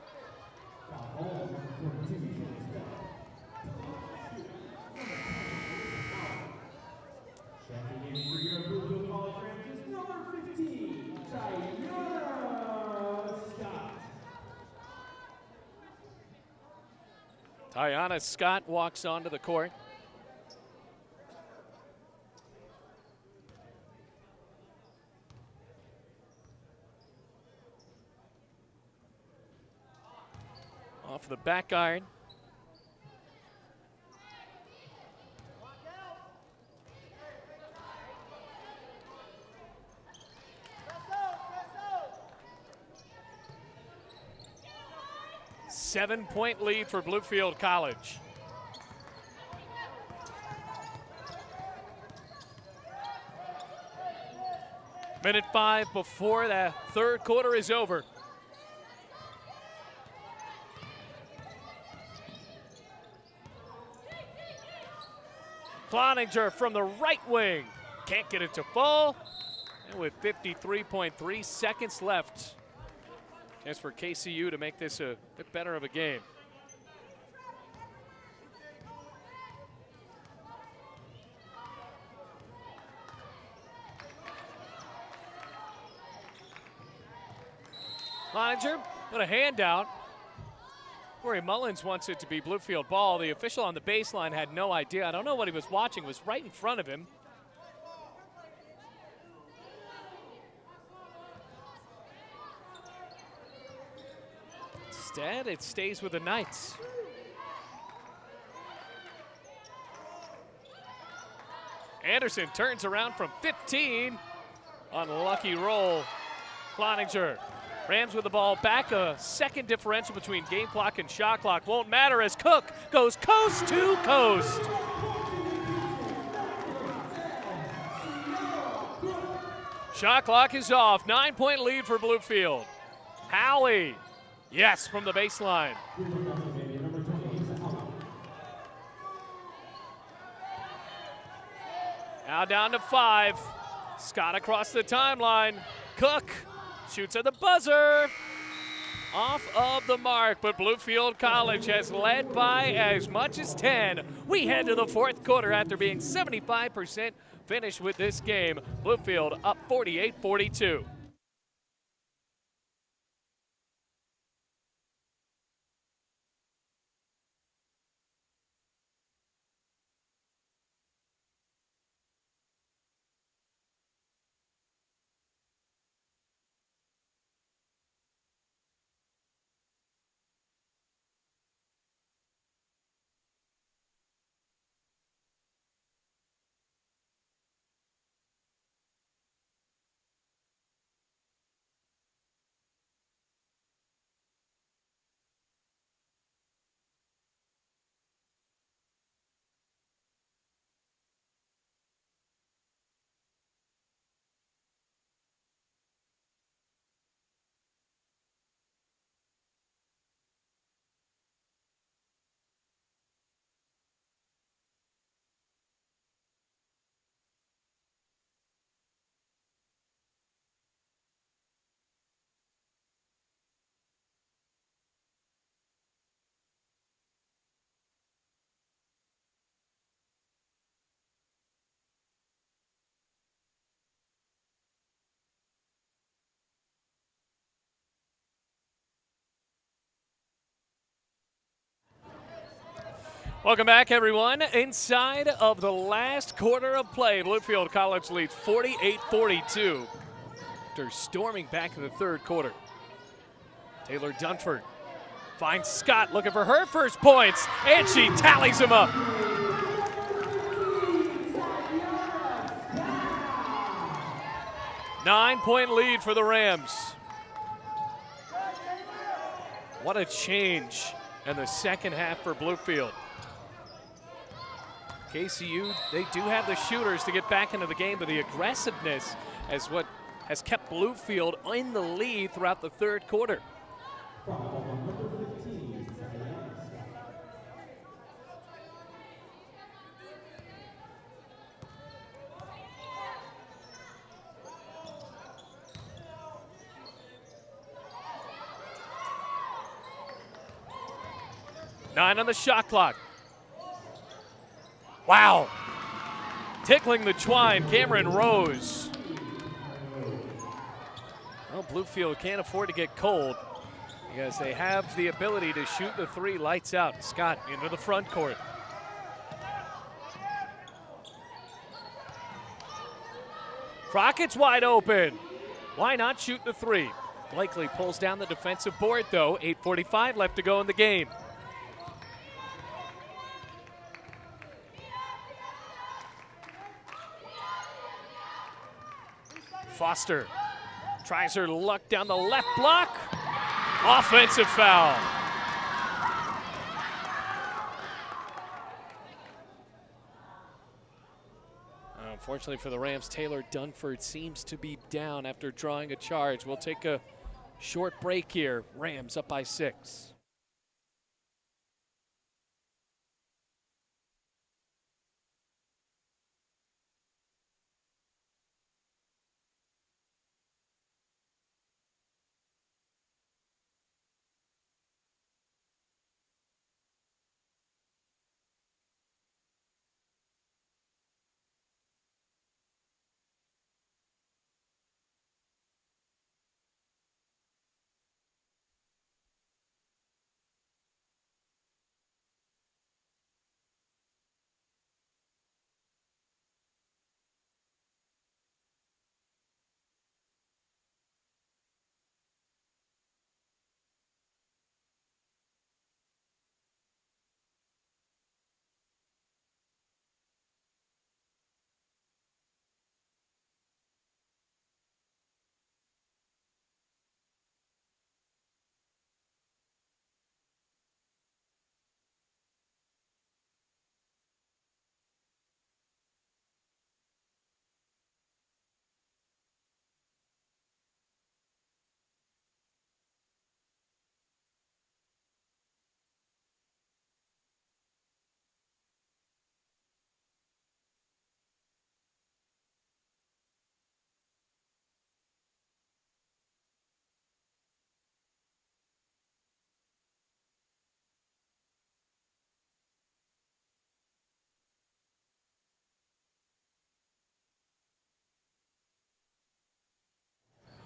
Tiana Scott walks onto the court. Off the back iron. Seven-point lead for Bluefield College. Minute 5 before the third quarter is over. Cloninger from the right wing. Can't get it to fall. And with 53.3 seconds left, chance for KCU to make this a bit better of a game. Cloninger put a hand out. Corey Mullins wants it to be Bluefield ball. The official on the baseline had no idea. I don't know what he was watching. It was right in front of him. Instead, it stays with the Knights. Anderson turns around from 15. Unlucky roll. Cloninger. Rams with the ball back. A second differential between game clock and shot clock won't matter as Cook goes coast to coast. Shot clock is off. 9-point lead for Bluefield. Howie. Yes, from the baseline. Now down to 5. Scott across the timeline. Cook shoots at the buzzer. Off of the mark, but Bluefield College has led by as much as 10. We head to the fourth quarter after being 75% finished with this game. Bluefield up 48-42. Welcome back, everyone. Inside of the last quarter of play, Bluefield College leads 48-42 after storming back in the third quarter. Taylor Dunford finds Scott looking for her first points, and she tallies him up. Nine-point lead for the Rams. What a change in the second half for Bluefield. KCU, they do have the shooters to get back into the game, but the aggressiveness is what has kept Bluefield in the lead throughout the third quarter. Nine on the shot clock. Wow. Tickling the twine, Cameron Rose. Well, Bluefield can't afford to get cold because they have the ability to shoot the three lights out. Scott into the front court. Crockett's wide open. Why not shoot the three? Blakely pulls down the defensive board, though. 8:45 left to go in the game. Foster tries her luck down the left block. Offensive foul. Fortunately for the Rams, Taylor Dunford seems to be down after drawing a charge. We'll take a short break here. Rams up by 6.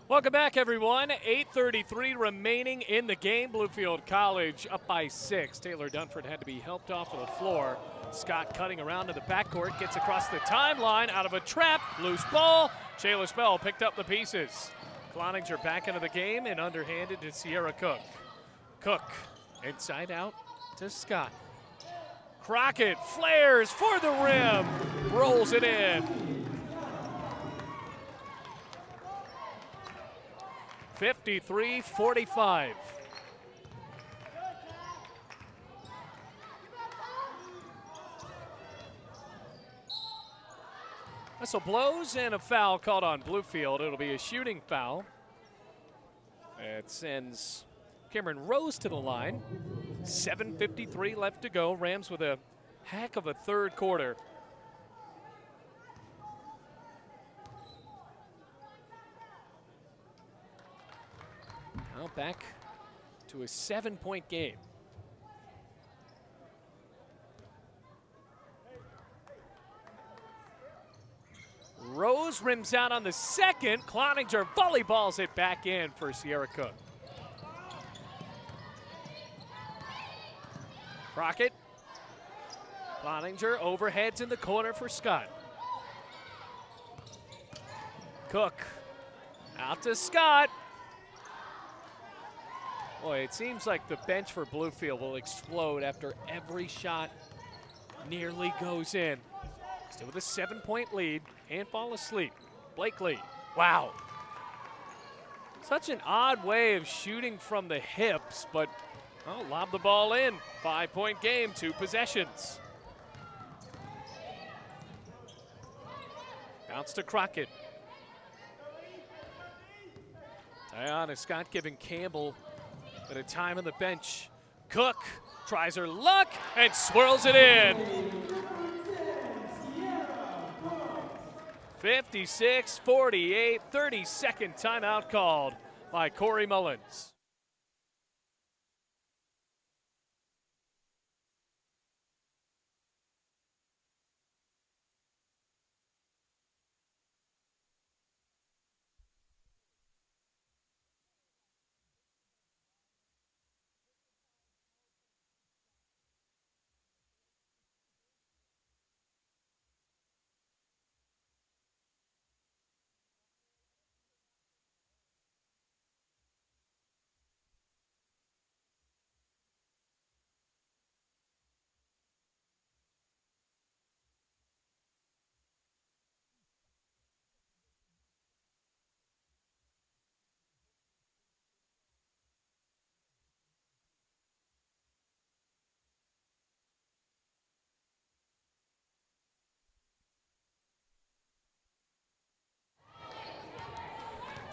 Welcome back, everyone. 8:33 remaining in the game. Bluefield College up by 6. Taylor Dunford had to be helped off of the floor. Scott cutting around to the backcourt, gets across the timeline out of a trap. Loose ball. Shayla Spell picked up the pieces. Cloninger back into the game and underhanded to Sierra Cook. Cook inside out to Scott. Crockett flares for the rim. Rolls it in. 53-45. Whistle blows and a foul called on Bluefield. It'll be a shooting foul. It sends Cameron Rose to the line. 7:53 left to go. Rams with a heck of a third quarter. Now back to a 7-point game. Rose rims out on the second. Cloninger volleyballs it back in for Sierra Cook. Crockett. Cloninger overheads in the corner for Scott. Cook out to Scott. Boy, it seems like the bench for Bluefield will explode after every shot nearly goes in. Still with a 7-point lead and fall asleep. Blakely, wow. Such an odd way of shooting from the hips, but lob the ball in. 5-point game, 2 possessions. Bounce to Crockett. Tiana Scott giving Campbell at a time on the bench. Cook tries her luck and swirls it in. 56-48, 30-second timeout called by Corey Mullins.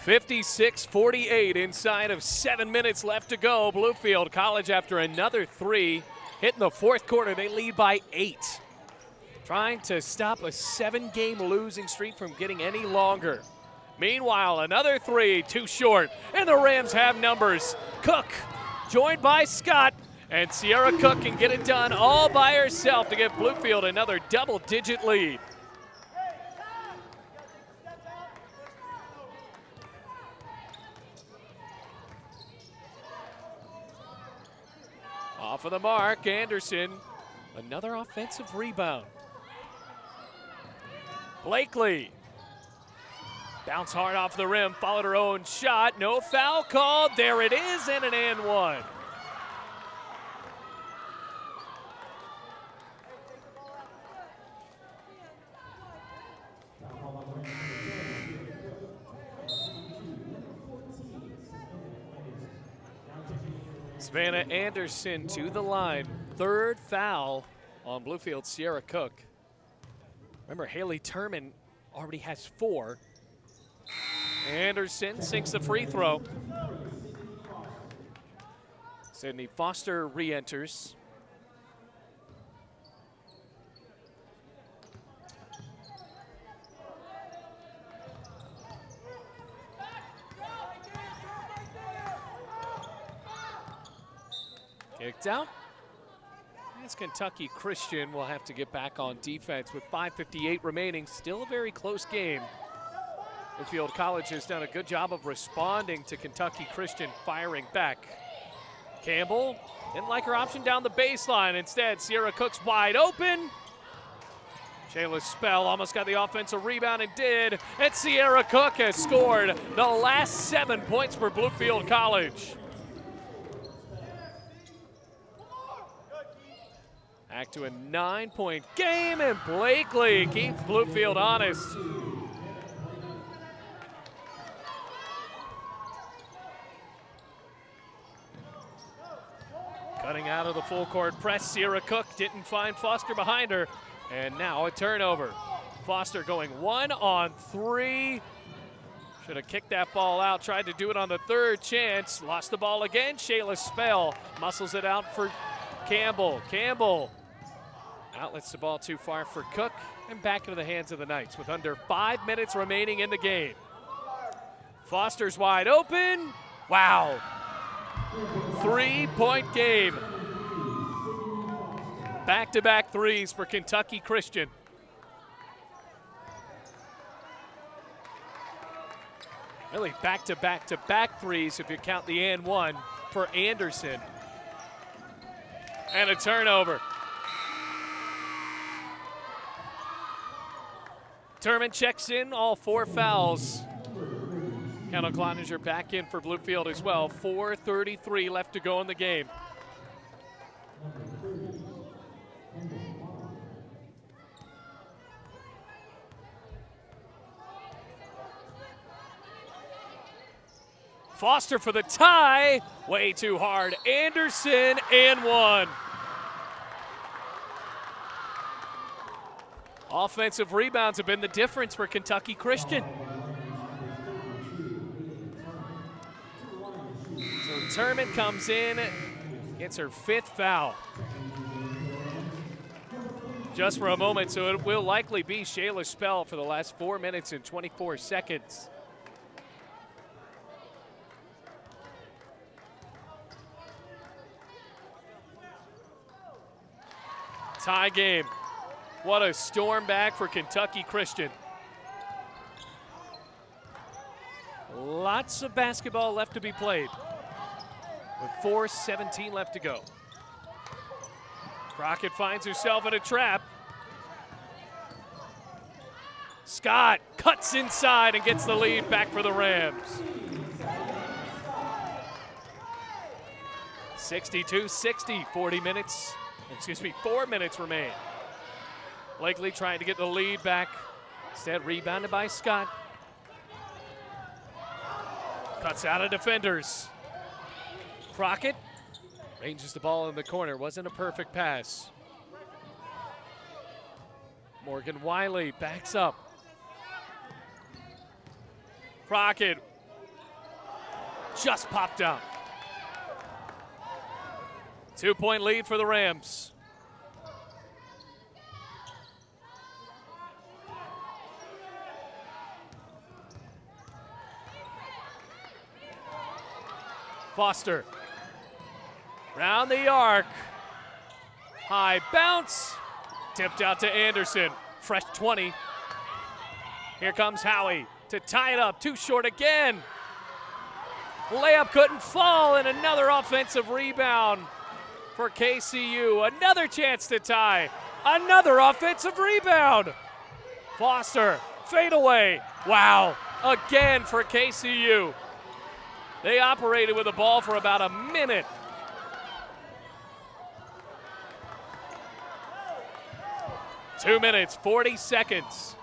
56-48 inside of 7 minutes left to go. Bluefield College after another three. Hit in the fourth quarter, they lead by 8. Trying to stop a 7-game losing streak from getting any longer. Meanwhile, another three, too short, and the Rams have numbers. Cook, joined by Scott, and Sierra Cook can get it done all by herself to give Bluefield another double-digit lead. Off of the mark, Anderson, another offensive rebound. Blakely, bounce hard off the rim, followed her own shot, no foul called, there it is, and an and one. Savannah Anderson to the line. Third foul on Bluefield Sierra Cook. Remember, Haley Turman already has 4. Anderson sinks the free throw. Sydney Foster re-enters. Kicked out. As Kentucky Christian will have to get back on defense with 5:58 remaining. Still a very close game. Bluefield College has done a good job of responding to Kentucky Christian firing back. Campbell didn't like her option down the baseline. Instead, Sierra Cook's wide open. Shayla Spell almost got the offensive rebound and did. And Sierra Cook has scored the last 7 points for Bluefield College. Back to a 9-point game, and Blakely keeps Bluefield honest. Cutting out of the full court press, Sierra Cook didn't find Foster behind her, and now a turnover. Foster going 1-on-3. Should have kicked that ball out, tried to do it on the third chance, lost the ball again. Shayla Spell muscles it out for Campbell. Campbell outlets the ball too far for Cook, and back into the hands of the Knights with under 5 minutes remaining in the game. Foster's wide open. Wow. 3-point game. Back-to-back threes for Kentucky Christian. Really back-to-back-to-back threes if you count the and one for Anderson. And a turnover. Turman checks in, all 4 fouls. Kendall Cloninger back in for Bluefield as well. 4:33 left to go in the game. Foster for the tie, way too hard. Anderson and one. Offensive rebounds have been the difference for Kentucky Christian. So Turman comes in, gets her 5th foul. Just for a moment, so it will likely be Shayla Spell for the last 4 minutes and 24 seconds. Tie game. What a storm back for Kentucky Christian. Lots of basketball left to be played with 4:17 left to go. Crockett finds herself in a trap. Scott cuts inside and gets the lead back for the Rams. 62-60, 4 minutes remain. Blakely trying to get the lead back. Instead, rebounded by Scott. Cuts out of defenders. Crockett ranges the ball in the corner. Wasn't a perfect pass. Morgan Wiley backs up. Crockett just popped out. 2-point lead for the Rams. Foster. Round the arc. High bounce. Tipped out to Anderson. Fresh 20. Here comes Howie to tie it up. Too short again. Layup couldn't fall, and another offensive rebound for KCU. Another chance to tie. Another offensive rebound. Foster, fade away. Wow, again for KCU. They operated with the ball for about a minute. Two minutes, 40 seconds.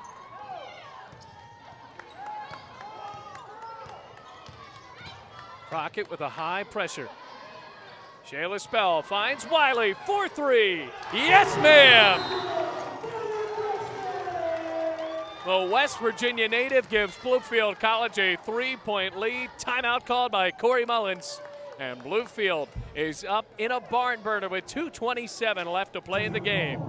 Crockett with a high pressure. Shayla Spell finds Wiley for three. Yes, ma'am. The West Virginia native gives Bluefield College a 3-point lead. Timeout called by Corey Mullins. And Bluefield is up in a barn burner with 2:27 left to play in the game.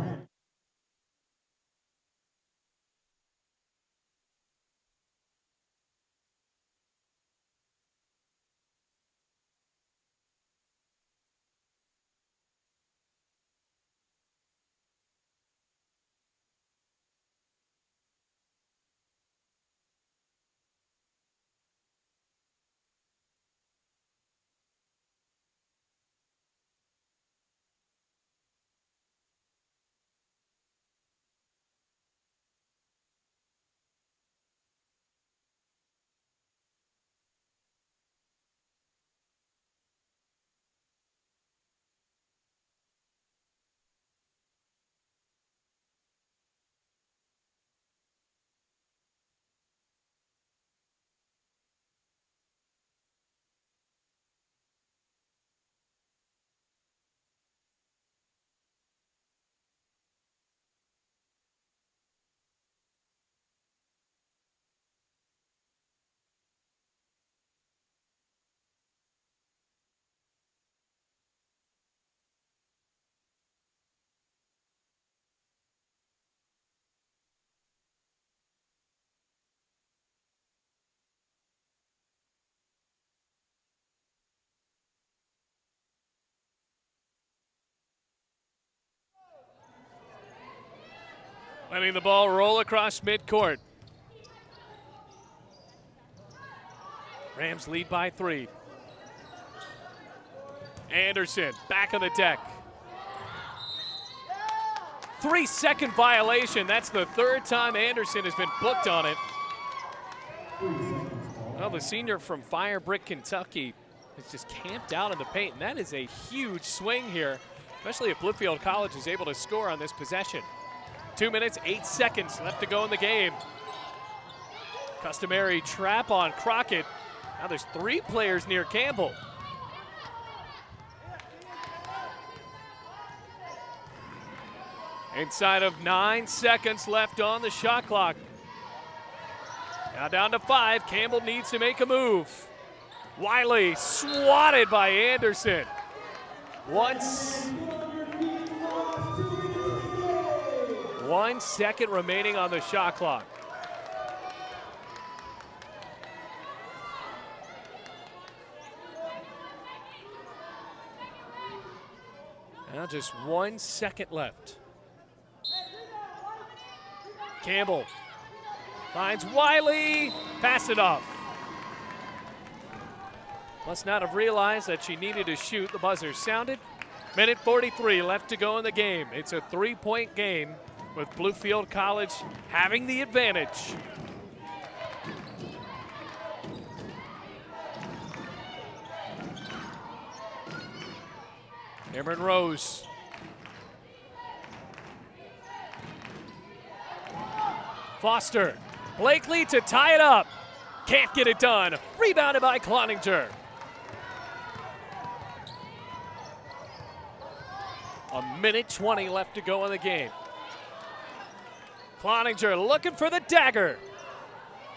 Letting the ball roll across midcourt. Rams lead by 3. Anderson back on the deck. 3-second violation. That's the third time Anderson has been booked on it. Well, the senior from Fire Brick, Kentucky is just camped out in the paint, and that is a huge swing here, especially if Bluefield College is able to score on this possession. 2 minutes, 8 seconds left to go in the game. Customary trap on Crockett. Now there's 3 players near Campbell. Inside of 9 seconds left on the shot clock. Now down to 5. Campbell needs to make a move. Wiley swatted by Anderson. Once. 1 second remaining on the shot clock. Now just 1 second left. Campbell finds Wiley, pass it off. Must not have realized that she needed to shoot. The buzzer sounded. Minute 43 left to go in the game. It's a 3-point game with Bluefield College having the advantage. Cameron Rose. Foster. Blakely to tie it up. Can't get it done. Rebounded by Cloninger. A minute 20 left to go in the game. Cloninger looking for the dagger.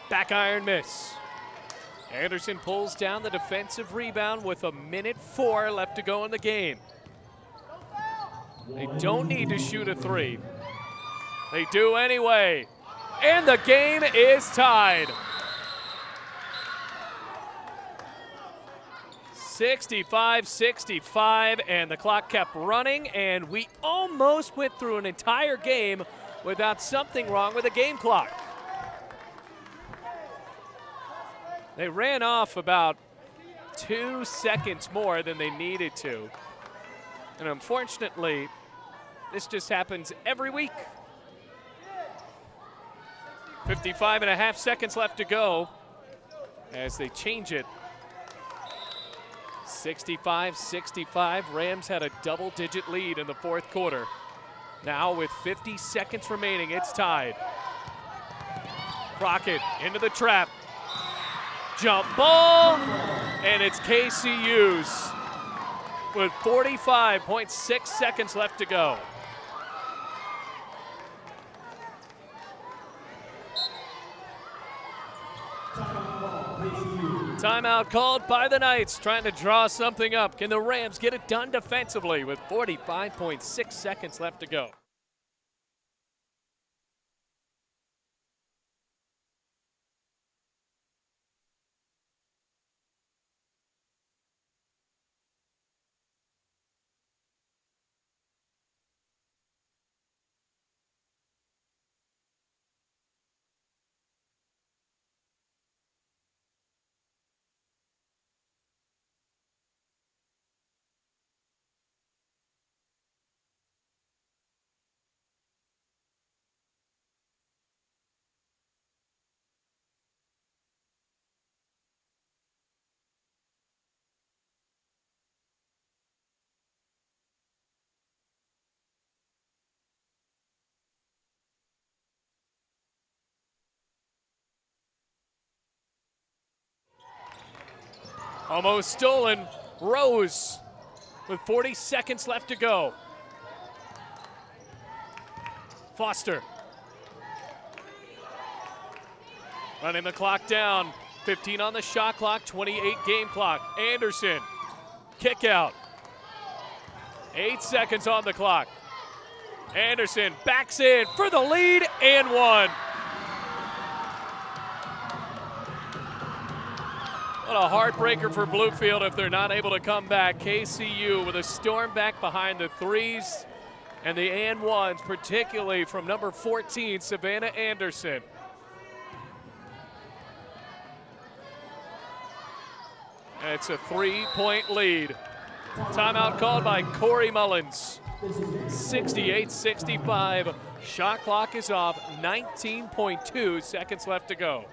Back iron miss. Anderson pulls down the defensive rebound with 1:04 left to go in the game. They don't need to shoot a three. They do anyway. And the game is tied. 65-65, and the clock kept running, and we almost went through an entire game without something wrong with the game clock. They ran off about 2 seconds more than they needed to. And unfortunately, this just happens every week. 55.5 seconds left to go as they change it. 65-65, Rams had a double-digit lead in the fourth quarter. Now with 50 seconds remaining, it's tied. Crockett into the trap. Jump ball, and it's KCU's with 45.6 seconds left to go. Timeout called by the Knights, trying to draw something up. Can the Rams get it done defensively with 45.6 seconds left to go? Almost stolen. Rose with 40 seconds left to go. Foster. Running the clock down. 15 on the shot clock, 28 game clock. Anderson. Kick out. 8 seconds on the clock. Anderson backs in for the lead and one. What a heartbreaker for Bluefield if they're not able to come back. KCU with a storm back behind the threes and the and ones, particularly from number 14, Savannah Anderson. And it's a 3-point lead. Timeout called by Corey Mullins. 68-65. Shot clock is off. 19.2 seconds left to go.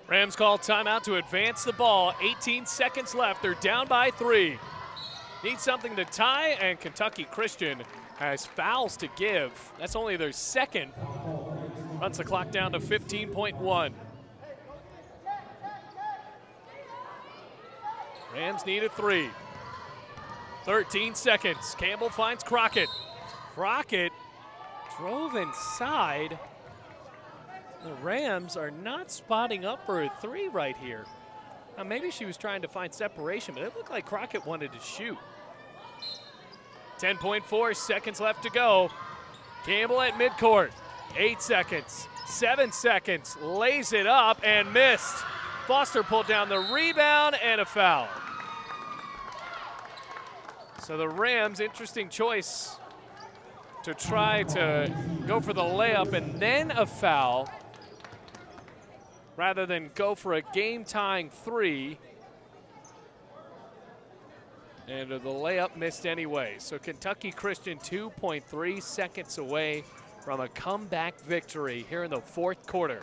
Rams call timeout to advance the ball. 18 seconds left. They're down by 3. Need something to tie, and Kentucky Christian has fouls to give. That's only their second. Runs the clock down to 15.1. Rams need a 3. 13 seconds. Campbell finds Crockett. Crockett drove inside. The Rams are not spotting up for a 3 right here. Now maybe she was trying to find separation, but it looked like Crockett wanted to shoot. 10.4 seconds left to go. Campbell at midcourt. 8 seconds, 7 seconds, lays it up and missed. Foster pulled down the rebound and a foul. So the Rams, interesting choice to try to go for the layup and then a foul rather than go for a game-tying three. And the layup missed anyway. So Kentucky Christian 2.3 seconds away from a comeback victory here in the fourth quarter.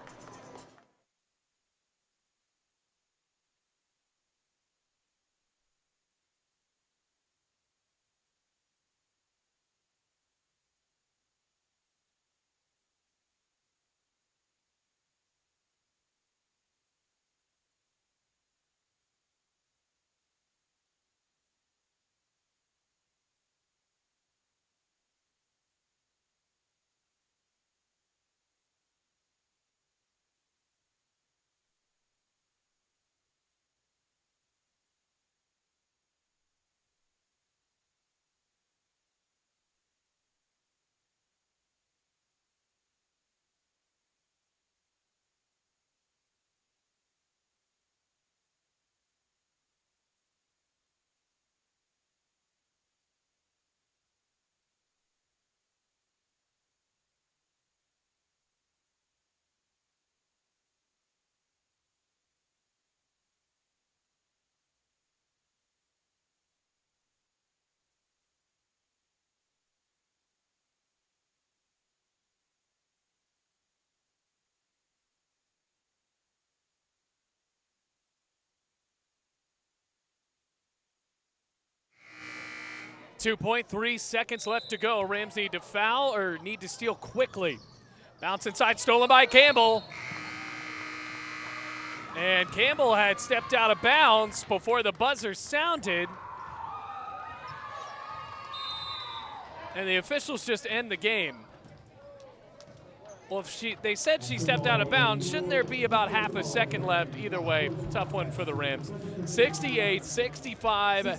.3 seconds left to go. Rams need to foul or need to steal quickly. Bounce inside, stolen by Campbell. And Campbell had stepped out of bounds before the buzzer sounded. And the officials just end the game. Well, if they said she stepped out of bounds, shouldn't there be about half a second left? Either way, tough one for the Rams. 68-65,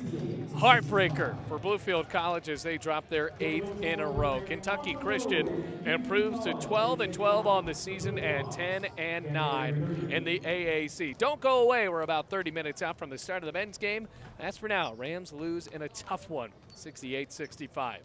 heartbreaker for Bluefield College as they drop their 8th in a row. Kentucky Christian improves to 12-12 on the season and 10-9 in the AAC. Don't go away. We're about 30 minutes out from the start of the men's game. As for now, Rams lose in a tough one, 68-65.